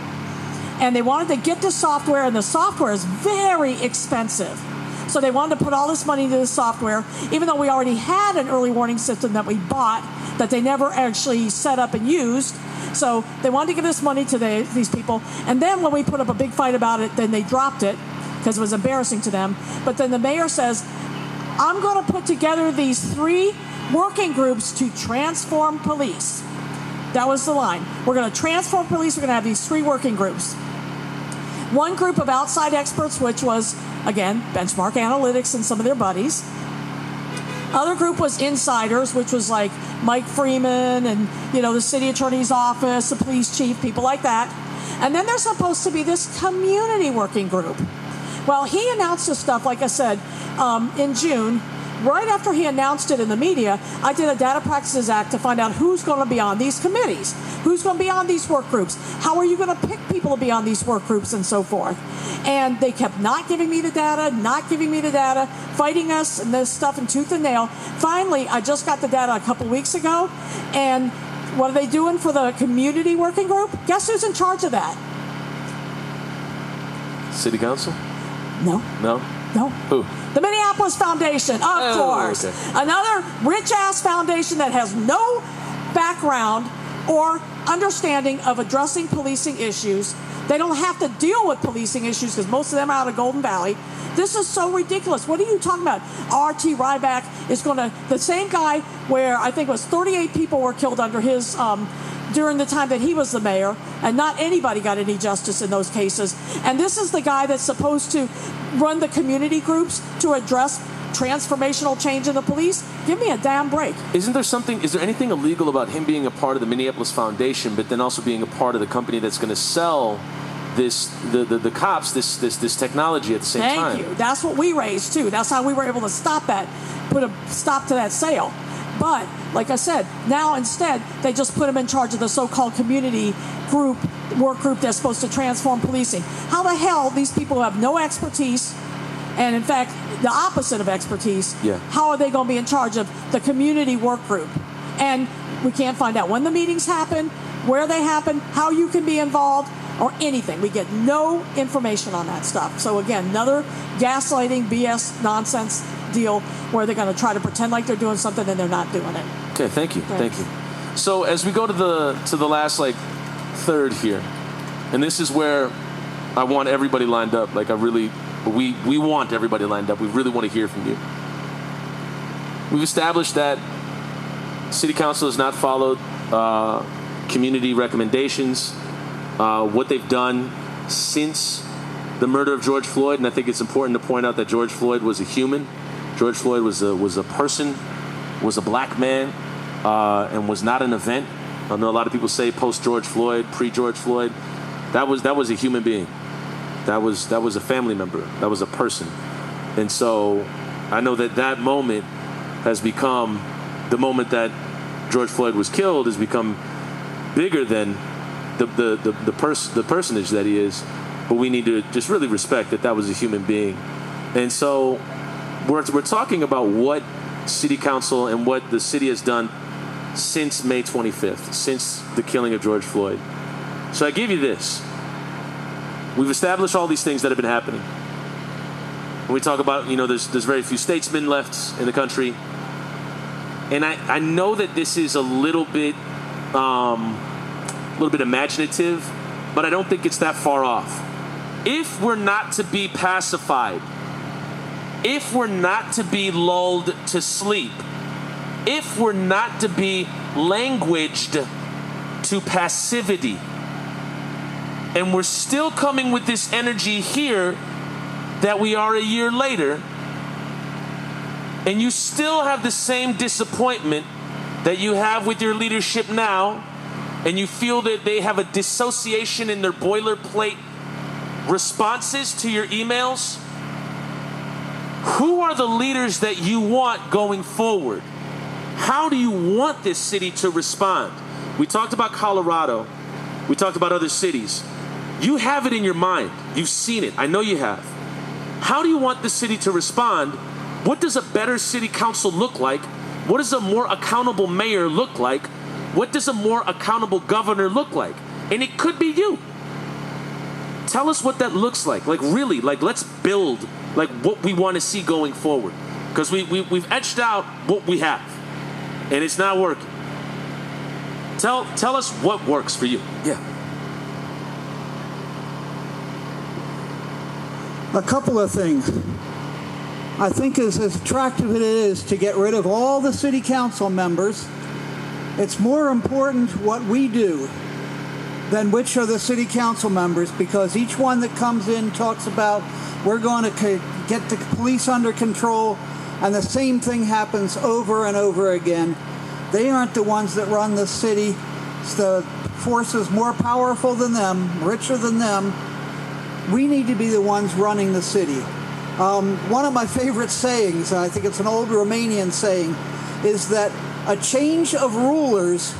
And they wanted to get the software, and the software is very expensive. So they wanted to put all this money into the software, even though we already had an early warning system that we bought that they never actually set up and used. So they wanted to give this money to these people. And then when we put up a big fight about it, then they dropped it because it was embarrassing to them. But then the mayor says, I'm going to put together these 3 working groups to transform police. That was the line. We're going to transform police. We're going to have these 3 working groups. One group of outside experts, which was, again, Benchmark Analytics and some of their buddies. Other group was insiders, which was like Mike Freeman and, the city attorney's office, the police chief, people like that. And then there's supposed to be this community working group. Well, he announced this stuff, like I said, in June. Right after he announced it in the media, I did a Data Practices Act to find out who's going to be on these committees, who's going to be on these work groups, how are you going to pick people to be on these work groups, and so forth. And they kept not giving me the data, fighting us and this stuff in tooth and nail. Finally, I just got the data a couple weeks ago, and what are they doing for the community working group? Guess who's in charge of that? City Council? No. Who? The Minneapolis Foundation, of course. Okay. Another rich-ass foundation that has no background or understanding of addressing policing issues. They don't have to deal with policing issues because most of them are out of Golden Valley. This is so ridiculous. What are you talking about? R.T. Ryback is going to... The same guy where I think it was 38 people were killed under his... during the time that he was the mayor, and not anybody got any justice in those cases. And this is the guy that's supposed to run the community groups to address transformational change in the police. Give me a damn break. Is there anything illegal about him being a part of the Minneapolis Foundation, but then also being a part of the company that's going to sell the cops this technology at the same time? Thank you. That's what we raised too. That's how we were able to stop that, put a stop to that sale. But, like I said, now instead, they just put him in charge of the so-called community work group that's supposed to transform policing. How the hell these people have no expertise, and in fact, the opposite of expertise, how are they going to be in charge of the community work group? And we can't find out when the meetings happen, where they happen, how you can be involved, or anything. We get no information on that stuff. So again, another gaslighting, BS, nonsense deal where they're going to try to pretend like they're doing something and they're not doing it. Okay, thank you. So as we go to the last third here. And this is where I want everybody lined up. Like we want everybody lined up. We really want to hear from you. We've established that City Council has not followed community recommendations, what they've done since the murder of George Floyd, and I think it's important to point out that George Floyd was a human. George Floyd was a person, was a black man, and was not an event. I know a lot of people say post-George Floyd, pre-George Floyd. That was a human being. That was a family member. That was a person. And so I know that moment has become, the moment that George Floyd was killed has become bigger than the personage that he is. But we need to just really respect that was a human being. And so we're talking about what City Council and what the city has done since May 25th, since the killing of George Floyd. So I give you this. We've established all these things that have been happening. When we talk about, there's very few statesmen left in the country. And I know that this is a little bit imaginative, but I don't think it's that far off. If we're not to be pacified, if we're not to be lulled to sleep, if we're not to be languaged to passivity, and we're still coming with this energy here that we are a year later, and you still have the same disappointment that you have with your leadership now, and you feel that they have a dissociation in their boilerplate responses to your emails, who are the leaders that you want going forward? How do you want this city to respond? We talked about Colorado. We talked about other cities. You have it in your mind. You've seen it. I know you have. How do you want the city to respond? What does a better city council look like? What does a more accountable mayor look like? What does a more accountable governor look like? And it could be you. Tell us what that looks like. Let's build what we want to see going forward. Because we've etched out what we have. And it's not working. Tell us what works for you. Yeah. A couple of things. I think as attractive as it is to get rid of all the city council members, it's more important what we do than which are the city council members, because each one that comes in talks about we're going to get the police under control, and the same thing happens over and over again. They aren't the ones that run the city. It's the forces more powerful than them, richer than them. We need to be the ones running the city. One of my favorite sayings, I think it's an old Romanian saying, is that a change of rulers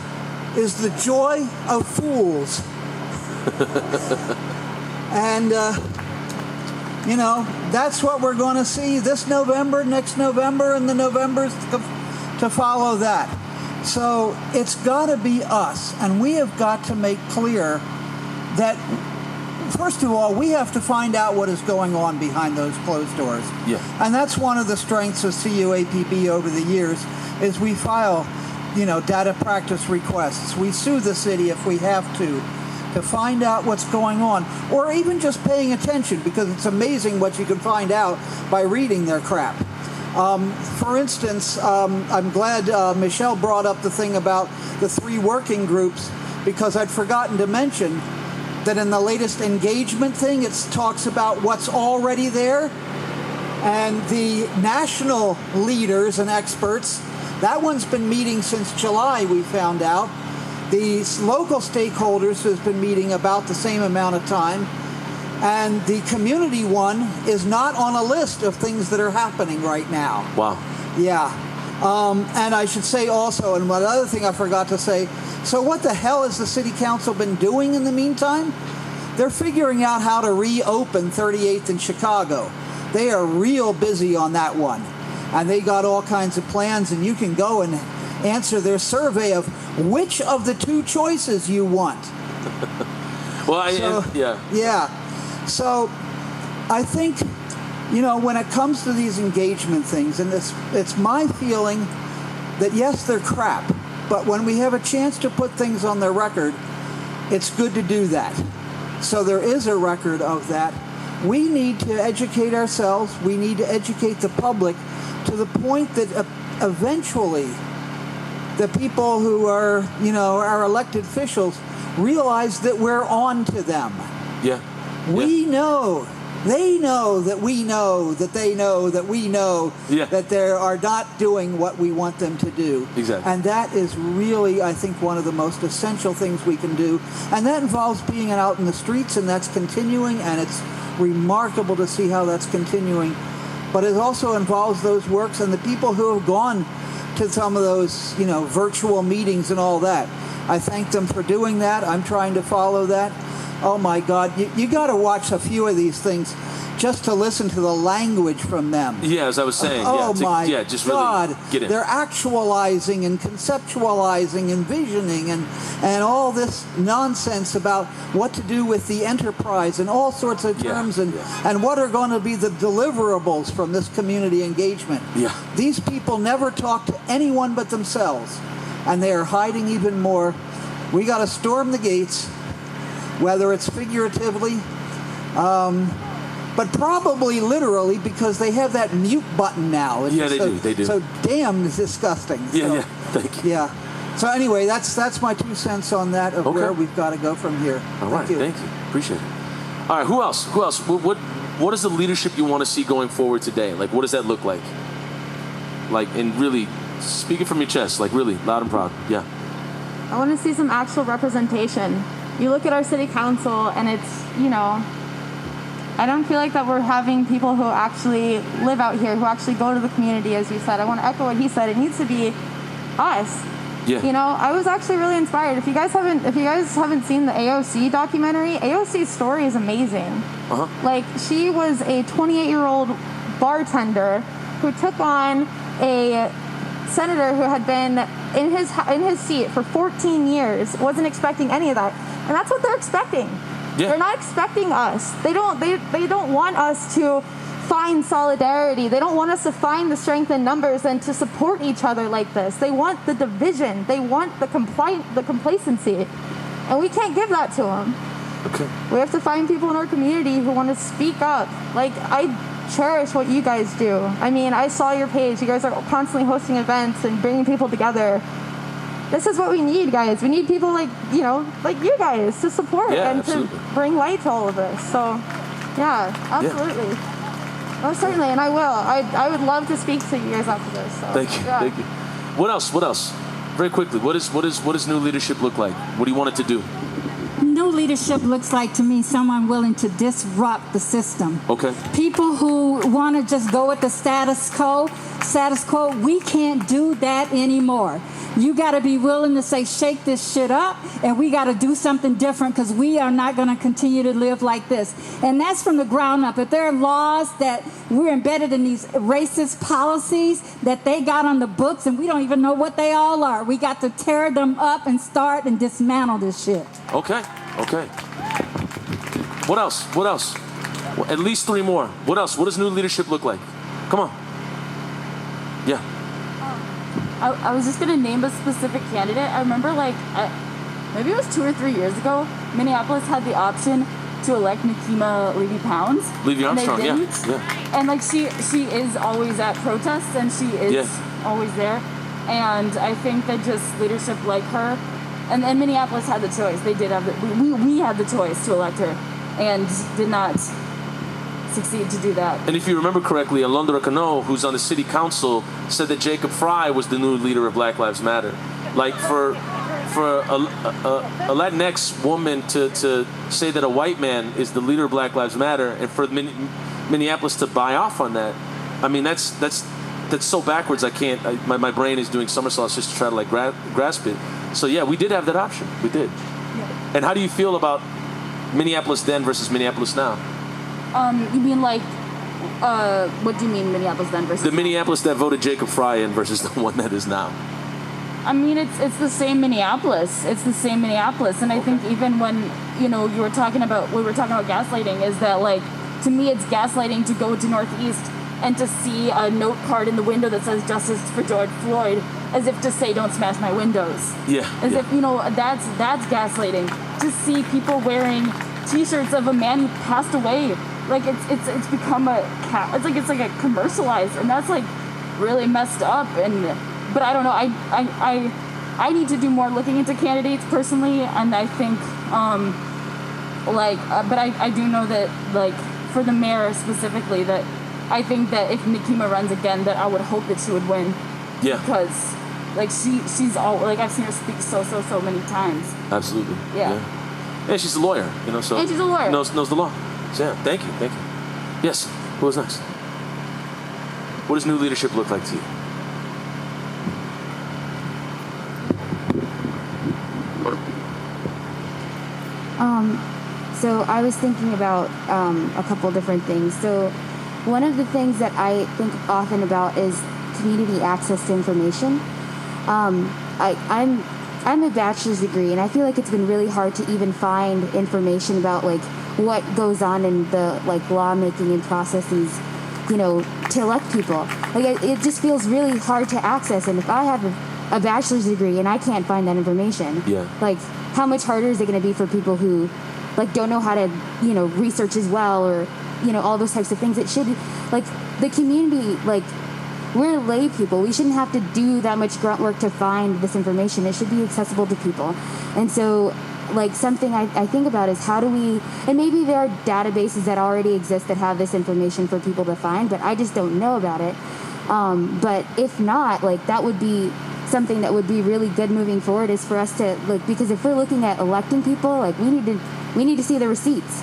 is the joy of fools. And, that's what we're going to see this November, next November, and the Novembers to follow that. So it's got to be us, and we have got to make clear that, first of all, we have to find out what is going on behind those closed doors. Yeah. And that's one of the strengths of CUAPB over the years, is we file, data practice requests. We sue the city if we have to find out what's going on, or even just paying attention, because it's amazing what you can find out by reading their crap. For instance, I'm glad Michelle brought up the thing about the 3 working groups, because I'd forgotten to mention that in the latest engagement thing, it talks about what's already there. And the national leaders and experts, that one's been meeting since July, we found out. The local stakeholders has been meeting about the same amount of time. And the community one is not on a list of things that are happening right now. Wow. Yeah. And I should say also, and one other thing I forgot to say, so what the hell has the city council been doing in the meantime? They're figuring out how to reopen 38th in Chicago. They are real busy on that one. And they got all kinds of plans, and you can go and answer their survey of which of the 2 choices you want. Yeah. So I think, when it comes to these engagement things, and it's my feeling that yes, they're crap, but when we have a chance to put things on their record, it's good to do that. So there is a record of that. We need to educate ourselves. We need to educate the public to the point that eventually the people who are, our elected officials realize that we're on to them. Yeah. We know. They know that we know that they know that we know that they are not doing what we want them to do. Exactly. And that is really, I think, one of the most essential things we can do. And that involves being out in the streets, and that's continuing, and it's remarkable to see how that's continuing. But it also involves those works and the people who have gone to some of those, virtual meetings and all that. I thank them for doing that. I'm trying to follow that. Oh my God, you got to watch a few of these things just to listen to the language from them. Yeah, as I was saying. Just God, really get in. They're actualizing and conceptualizing and visioning and all this nonsense about what to do with the enterprise and all sorts of terms and what are going to be the deliverables from this community engagement. Yeah. These people never talk to anyone but themselves, and they are hiding even more. We got to storm the gates, whether it's figuratively, but probably literally, because they have that mute button now. Yeah, they do. So damn disgusting. Thank you. Yeah. So anyway, that's my 2 cents on that of where we've got to go from here. All right, thank you. Appreciate it. All right, who else? What is the leadership you want to see going forward today? Like, what does that look like? Like, and really, speak it from your chest, like really, loud and proud. Yeah. I want to see some actual representation. You look at our city council and it's, I don't feel like that we're having people who actually live out here, who actually go to the community, as you said. I want to echo what he said. It needs to be us. Yeah. I was actually really inspired. If you guys haven't seen the AOC documentary, AOC's story is amazing. Uh-huh. Like, she was a 28-year-old bartender who took on a senator who had been in his seat for 14 years, wasn't expecting any of that. And that's what they're expecting. Yeah. They're not expecting us. They don't want us to find solidarity. They don't want us to find the strength in numbers and to support each other like this. They want the division. They want the complacency. And we can't give that to them. Okay. We have to find people in our community who want to speak up. Like, I cherish what you guys do. I mean, I saw your page. You guys are constantly hosting events and bringing people together. This is what we need, guys. We need people like you guys to support and absolutely. to bring light to all of this. So, yeah, absolutely. Most certainly, and I will. I would love to speak to you guys after this. So, Thank you. What else? Very quickly, what does new leadership look like? What do you want it to do? New leadership looks like, to me, someone willing to disrupt the system. Okay. People who want to just go with the status quo, we can't do that anymore. You got to be willing to say, shake this shit up, and we got to do something different, because we are not going to continue to live like this. And that's from the ground up. If there are laws that we're embedded in, these racist policies that they got on the books, and we don't even know what they all are, we got to tear them up and start and dismantle this shit. Okay. What else? Well, at least 3 more. What else? What does new leadership look like? Come on. Yeah. I was just going to name a specific candidate. I remember, maybe it was 2 or 3 years ago, Minneapolis had the option to elect Nikema Levy-Pounds. Levy Armstrong, and they didn't. yeah. And, she is always at protests, and she is always there. And I think that just leadership like her, and Minneapolis had the choice. They did have we had the choice to elect her, and did not succeed to do that. And if you remember correctly, Alondra Cano, who's on the city council, said that Jacob Fry was the new leader of Black Lives Matter. Like, for a Latinx woman to say that a white man is the leader of Black Lives Matter, and for Minneapolis to buy off on that, I mean, that's so backwards. I can't. My brain is doing somersaults just to try to grasp it. So yeah, we did have that option. We did. Yeah. And how do you feel about Minneapolis then versus Minneapolis now? You mean what do you mean Minneapolis then versus? The Minneapolis that voted Jacob Fry in versus the one that is now. I mean, it's the same Minneapolis. It's the same Minneapolis, and I think even when we were talking about gaslighting, is that to me it's gaslighting to go to Northeast and to see a note card in the window that says "Justice for George Floyd," as if to say "Don't smash my windows." Yeah. As if that's gaslighting. to see people wearing T-shirts of a man who passed away. Like it's become it's like a commercialized, and that's like really messed up. But I don't know. I need to do more looking into candidates personally, and I think but I do know that like for the mayor specifically, that I think that if Nikema runs again, that I would hope that she would win. Yeah. Because like she's all like I've seen her speak so many times. Absolutely. Yeah. And she's a lawyer, so and she's a lawyer. Knows the law. So yeah, thank you. Yes. Who was next? What does new leadership look like to you? So I was thinking about a couple different things. So one of the things that I think often about is community access to information. I'm a bachelor's degree, and I feel like it's been really hard to even find information about like what goes on in the like lawmaking and processes, to elect people. Like it just feels really hard to access. And if I have a bachelor's degree and I can't find that information, like how much harder is it going to be for people who like don't know how to research as well, or all those types of things? It should like the community, like we're lay people, we shouldn't have to do that much grunt work to find this information. It should be accessible to people. And so like something I think about is how do we, and maybe there are databases that already exist that have this information for people to find, but I just don't know about it. But if not, like that would be something that would be really good moving forward, is for us to like, because if we're looking at electing people, like we need to see the receipts.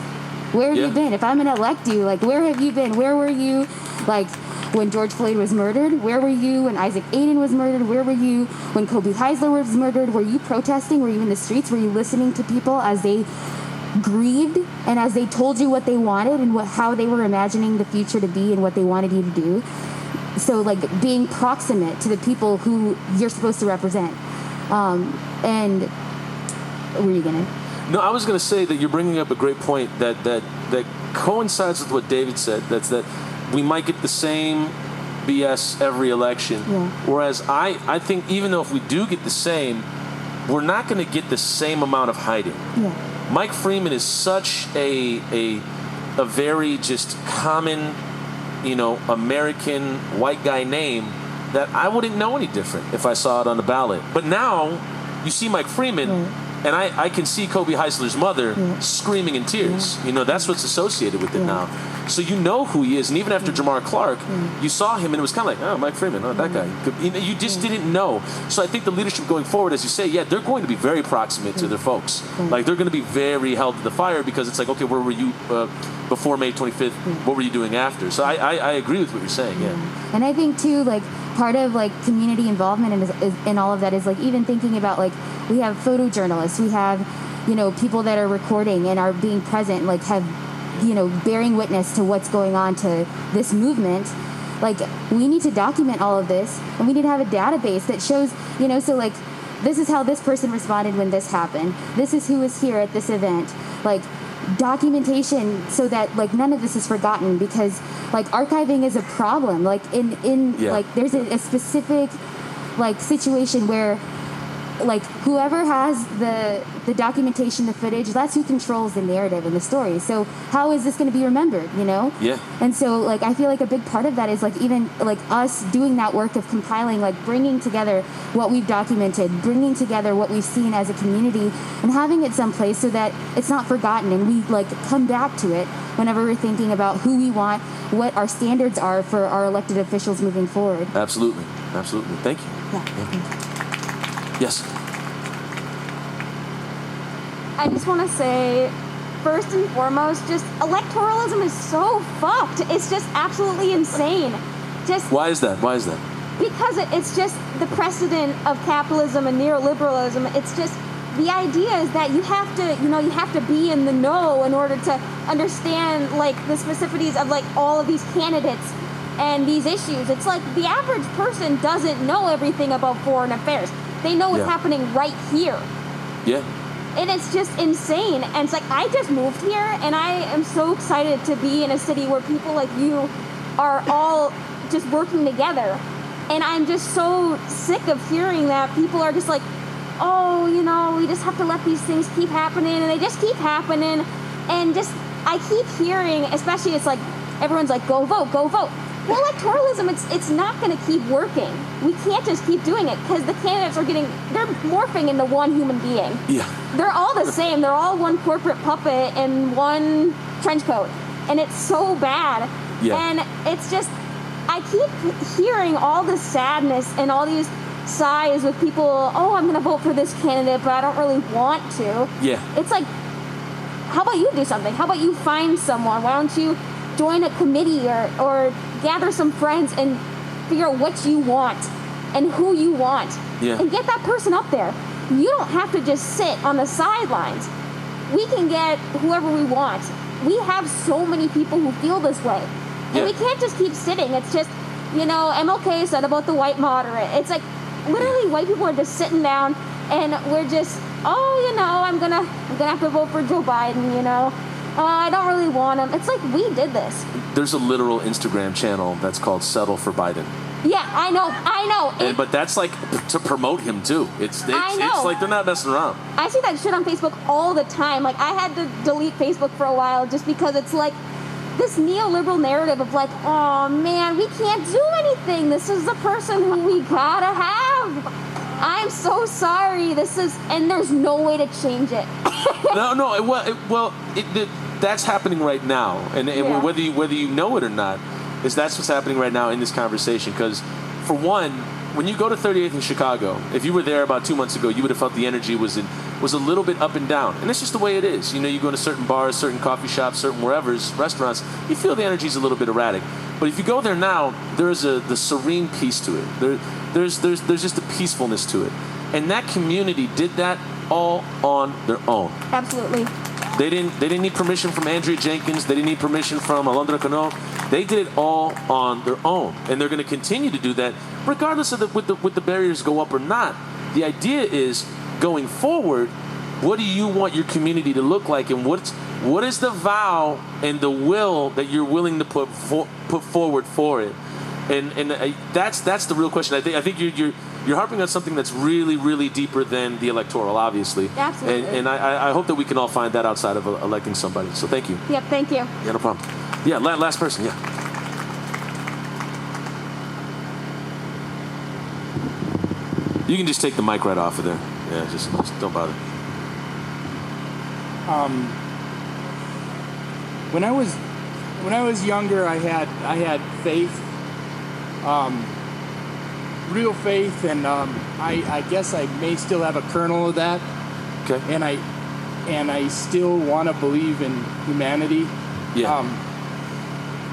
Where have you been? If I'm gonna elect you, like where have you been? Where were you like when George Floyd was murdered? Where were you when Isaac Aiden was murdered? Where were you when Kobe Heisler was murdered? Were you protesting? Were you in the streets? Were you listening to people as they grieved and as they told you what they wanted and how they were imagining the future to be and what they wanted you to do? So like being proximate to the people who you're supposed to represent. And what were you gonna? No, I was going to say that you're bringing up a great point that coincides with what David said. That's that we might get the same BS every election. Yeah. Whereas I think even though if we do get the same, we're not going to get the same amount of hiding. Yeah. Mike Freeman is such a very just common, American white guy name that I wouldn't know any different if I saw it on the ballot. But now you see Mike Freeman. And I can see Kobe Heisler's mother screaming in tears. That's what's associated with it now. So you know who he is. And even after Jamar Clark, you saw him and it was kind of like, oh, Mike Freeman, oh, that guy. You just didn't know. So I think the leadership going forward, as you say, they're going to be very proximate to their folks. Like they're going to be very held to the fire because it's like, okay, where were you before May 25th? What were you doing after? So I agree with what you're saying, And I think too, like part of like community involvement and all of that is like even thinking about like we have photojournalists, we have people that are recording and are being present, like have bearing witness to what's going on to this movement. Like we need to document all of this, and we need to have a database that shows so like this is how this person responded when this happened, this is who was here at this event, like documentation so that like none of this is forgotten, because like archiving is a problem. Like like there's a specific like situation where like whoever has the documentation, the footage, that's who controls the narrative and the story. So how is this going to be remembered, Yeah. And so like I feel like a big part of that is like even like us doing that work of compiling, like bringing together what we've documented, bringing together what we've seen as a community and having it someplace so that it's not forgotten and we like come back to it whenever we're thinking about who we want, what our standards are for our elected officials moving forward. Absolutely. Thank you. Yeah. Yes. I just want to say, first and foremost, just electoralism is so fucked. It's just absolutely insane. Why is that? Because it's just the precedent of capitalism and neoliberalism. It's just the idea is that you have to be in the know in order to understand like the specificities of like all of these candidates and these issues. It's like the average person doesn't know everything about foreign affairs. They know what's happening right here. Yeah. And it's just insane. And it's like, I just moved here and I am so excited to be in a city where people like you are all just working together. And I'm just so sick of hearing that people are just like, oh, you know, we just have to let these things keep happening, and they just keep happening, and just, I keep hearing, especially it's like, everyone's like, go vote, go vote. Well, electoralism, it's not going to keep working. We can't just keep doing it, because the candidates they're morphing into one human being. Yeah. They're all the same. They're all one corporate puppet in one trench coat. And it's so bad. Yeah. And it's just, I keep hearing all this sadness and all these sighs with people, oh, I'm going to vote for this candidate, but I don't really want to. Yeah. It's like, how about you do something? How about you find someone? Why don't you join a committee or gather some friends and figure out what you want and who you want, and get that person up there. You don't have to just sit on the sidelines. We can get whoever we want. We have so many people who feel this way. And we can't just keep sitting. It's just, you know, MLK said about the white moderate. It's like, literally white people are just sitting down and we're just, oh, you know, I'm gonna have to vote for Joe Biden, you know. I don't really want him. It's like, we did this. There's a literal Instagram channel that's called Settle for Biden. Yeah, I know. But that's like to promote him too. It's like they're not messing around. I see that shit on Facebook all the time. Like, I had to delete Facebook for a while just because it's like this neoliberal narrative of like, oh man, we can't do anything. This is the person who we gotta have. I'm so sorry. And there's no way to change it. No. That's happening right now, and whether you know it or not, that's what's happening right now in this conversation. Because, for one, when you go to 38th in Chicago, if you were there about 2 months ago, you would have felt the energy was a little bit up and down, and that's just the way it is. You know, you go to certain bars, certain coffee shops, certain restaurants, you feel the energy's a little bit erratic. But if you go there now, there's the serene peace to it. There's just a peacefulness to it, and that community did that all on their own. Absolutely. They didn't need permission from Andrea Jenkins. They didn't need permission from Alondra Cano. They did it all on their own, and they're going to continue to do that, regardless of with the barriers go up or not. The idea is, going forward, what do you want your community to look like, and what is the vow and the will that you're willing to put forward for it? And that's the real question. I think you're harping on something that's really, really deeper than the electoral, obviously. Absolutely. And I hope that we can all find that outside of electing somebody. So thank you. Yep, thank you. Yeah, no problem. Yeah, last person, yeah. You can just take the mic right off of there. Yeah, just don't bother. When I was younger, I had faith. Real faith, and I guess I may still have a kernel of that. Okay. And I still want to believe in humanity. Yeah.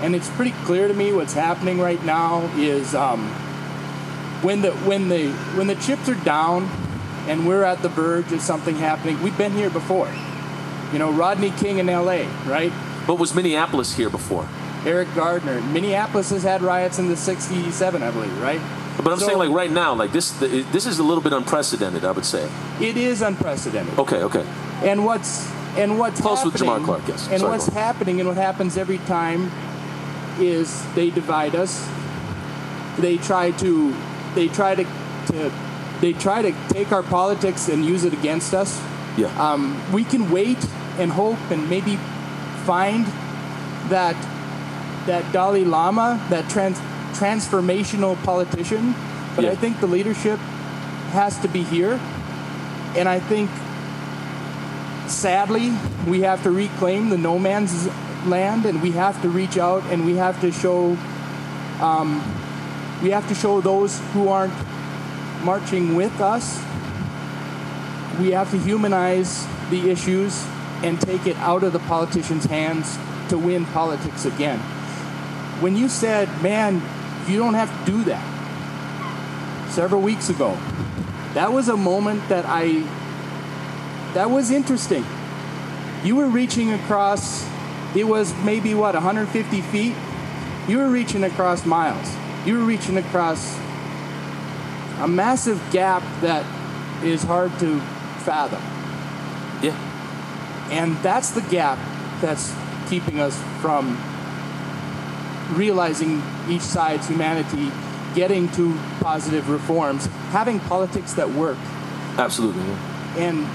And it's pretty clear to me what's happening right now is when the chips are down and we're at the verge of something happening. We've been here before. You know, Rodney King in L.A., right? But was Minneapolis here before? Eric Gardner. Minneapolis has had riots in the 67, I believe, right? But I'm saying, like, right now, like, this is a little bit unprecedented, I would say. It is unprecedented. Okay. And what's close happening, with Jamar Clark, yes. And Sorry, what's happening and what happens every time is they divide us. They try to take our politics and use it against us. Yeah. We can wait and hope and maybe find that Dalai Lama, that transformational politician, but I think the leadership has to be here. And I think, sadly, we have to reclaim the no man's land, and we have to reach out, and we have to show those who aren't marching with us. We have to humanize the issues and take it out of the politicians' hands to win politics again. When you said, man, you don't have to do that, several weeks ago, that was a moment that was interesting. You were reaching across, it was maybe 150 feet? You were reaching across miles. You were reaching across a massive gap that is hard to fathom. Yeah. And that's the gap that's keeping us from realizing each side's humanity, getting to positive reforms, having politics that work. Absolutely. And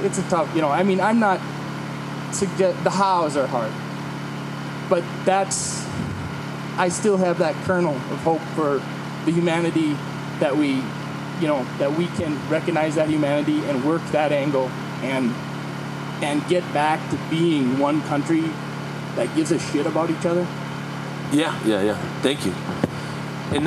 it's a tough, I mean, I'm not the hows are hard, but I still have that kernel of hope for the humanity that we can recognize that humanity and work that angle and get back to being one country that gives a shit about each other. Yeah. Thank you. And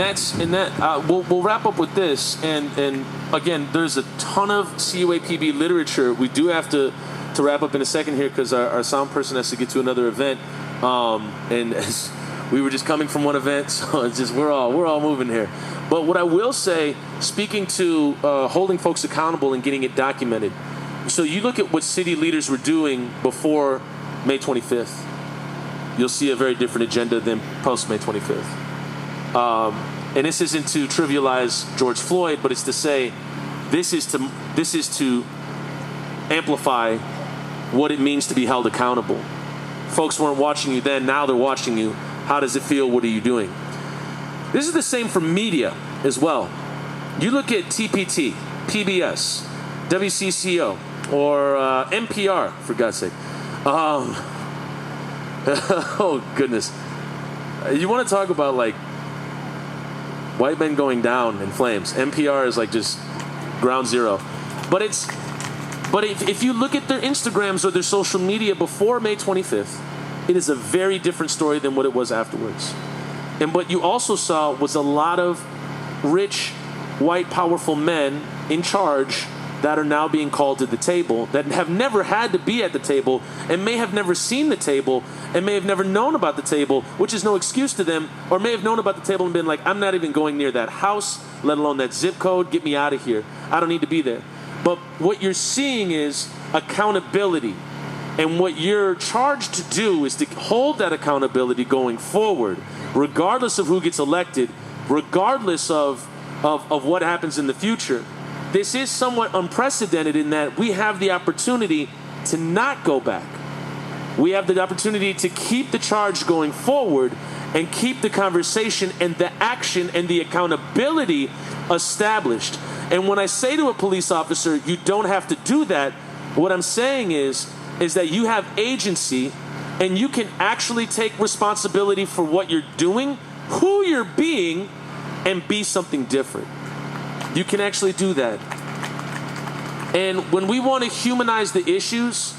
we'll wrap up with this. And again, there's a ton of CUAPB literature. We do have to wrap up in a second here because our sound person has to get to another event. And we were just coming from one event, so it's just we're all moving here. But what I will say, speaking to holding folks accountable and getting it documented. So you look at what city leaders were doing before May 25th. You'll see a very different agenda than post May 25th. And this isn't to trivialize George Floyd, but it's to say this is to amplify what it means to be held accountable. Folks weren't watching you then, now they're watching you. How does it feel? What are you doing? This is the same for media as well. You look at TPT, PBS, WCCO, or NPR, for God's sake. Oh, goodness. You want to talk about, like, white men going down in flames. NPR is, like, just ground zero. But if you look at their Instagrams or their social media before May 25th, it is a very different story than what it was afterwards. And what you also saw was a lot of rich, white, powerful men in charge that are now being called to the table, that have never had to be at the table and may have never seen the table and may have never known about the table, which is no excuse to them, or may have known about the table and been like, I'm not even going near that house, let alone that zip code, get me out of here. I don't need to be there. But what you're seeing is accountability. And what you're charged to do is to hold that accountability going forward, regardless of who gets elected, regardless of what happens in the future. This is somewhat unprecedented in that we have the opportunity to not go back. We have the opportunity to keep the charge going forward and keep the conversation and the action and the accountability established. And when I say to a police officer, you don't have to do that, what I'm saying is that you have agency and you can actually take responsibility for what you're doing, who you're being, and be something different. You can actually do that. And when we want to humanize the issues,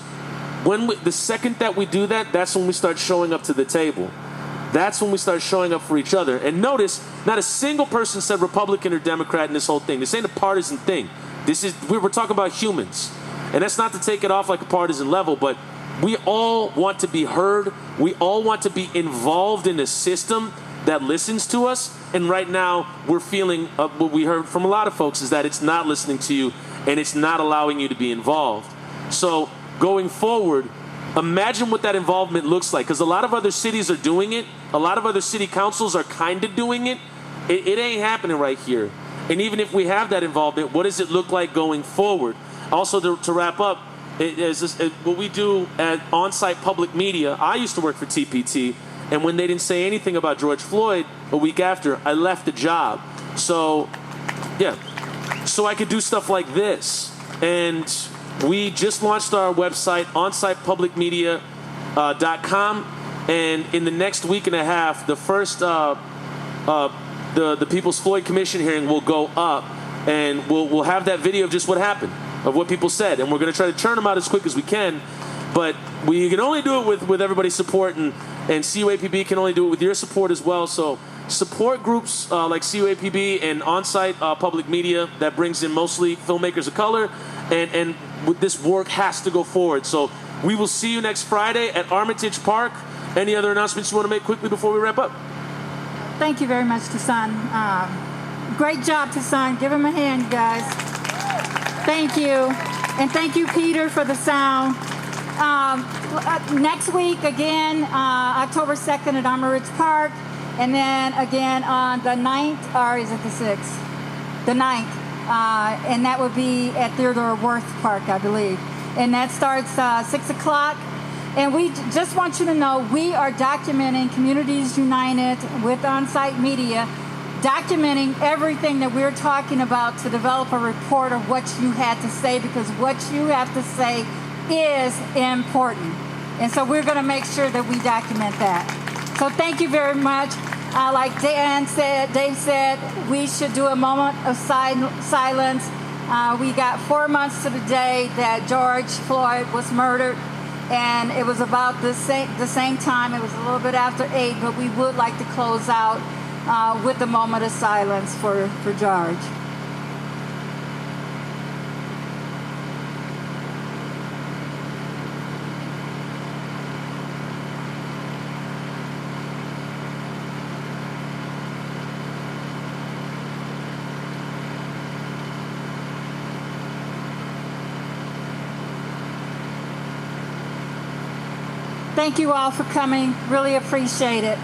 the second that we do that, that's when we start showing up to the table. That's when we start showing up for each other. And notice, not a single person said Republican or Democrat in this whole thing. This ain't a partisan thing. We're talking about humans. And that's not to take it off like a partisan level, but we all want to be heard. We all want to be involved in a system that listens to us. And right now, we're feeling what we heard from a lot of folks is that it's not listening to you and it's not allowing you to be involved. So going forward, imagine what that involvement looks like, because a lot of other cities are doing it. A lot of other city councils are kind of doing it. It ain't happening right here. And even if we have that involvement, what does it look like going forward? Also, to wrap up, what we do at on-site public media, I used to work for TPT, and when they didn't say anything about George Floyd a week after, I left the job. So I could do stuff like this. And we just launched our website, onsitepublicmedia.com, and in the next week and a half, the first the People's Floyd Commission hearing will go up, and we'll have that video of just what happened, of what people said, and we're going to try to churn them out as quick as we can. But we can only do it with everybody's support, and CUAPB can only do it with your support as well. So support groups like CUAPB and on-site public media that brings in mostly filmmakers of color, and this work has to go forward. So we will see you next Friday at Armitage Park. Any other announcements you want to make quickly before we wrap up? Thank you very much, Tassan. Great job, Tassan. Give him a hand, you guys. Thank you. And thank you, Peter, for the sound. Next week, again, October 2nd at Armor Ridge Park. And then again on the 9th, or is it the 6th? The 9th. And that would be at Theodore Worth Park, I believe. And that starts 6 o'clock. And we just want you to know we are documenting Communities United with on-site media documenting everything that we're talking about to develop a report of what you had to say, because what you have to say is important. And so we're going to make sure that we document that. So thank you very much. Like Dave said, we should do a moment of silence. We got 4 months to the day that George Floyd was murdered, and it was about the same time. It was a little bit after 8, but we would like to close out with a moment of silence for George. Thank you all for coming. Really appreciate it.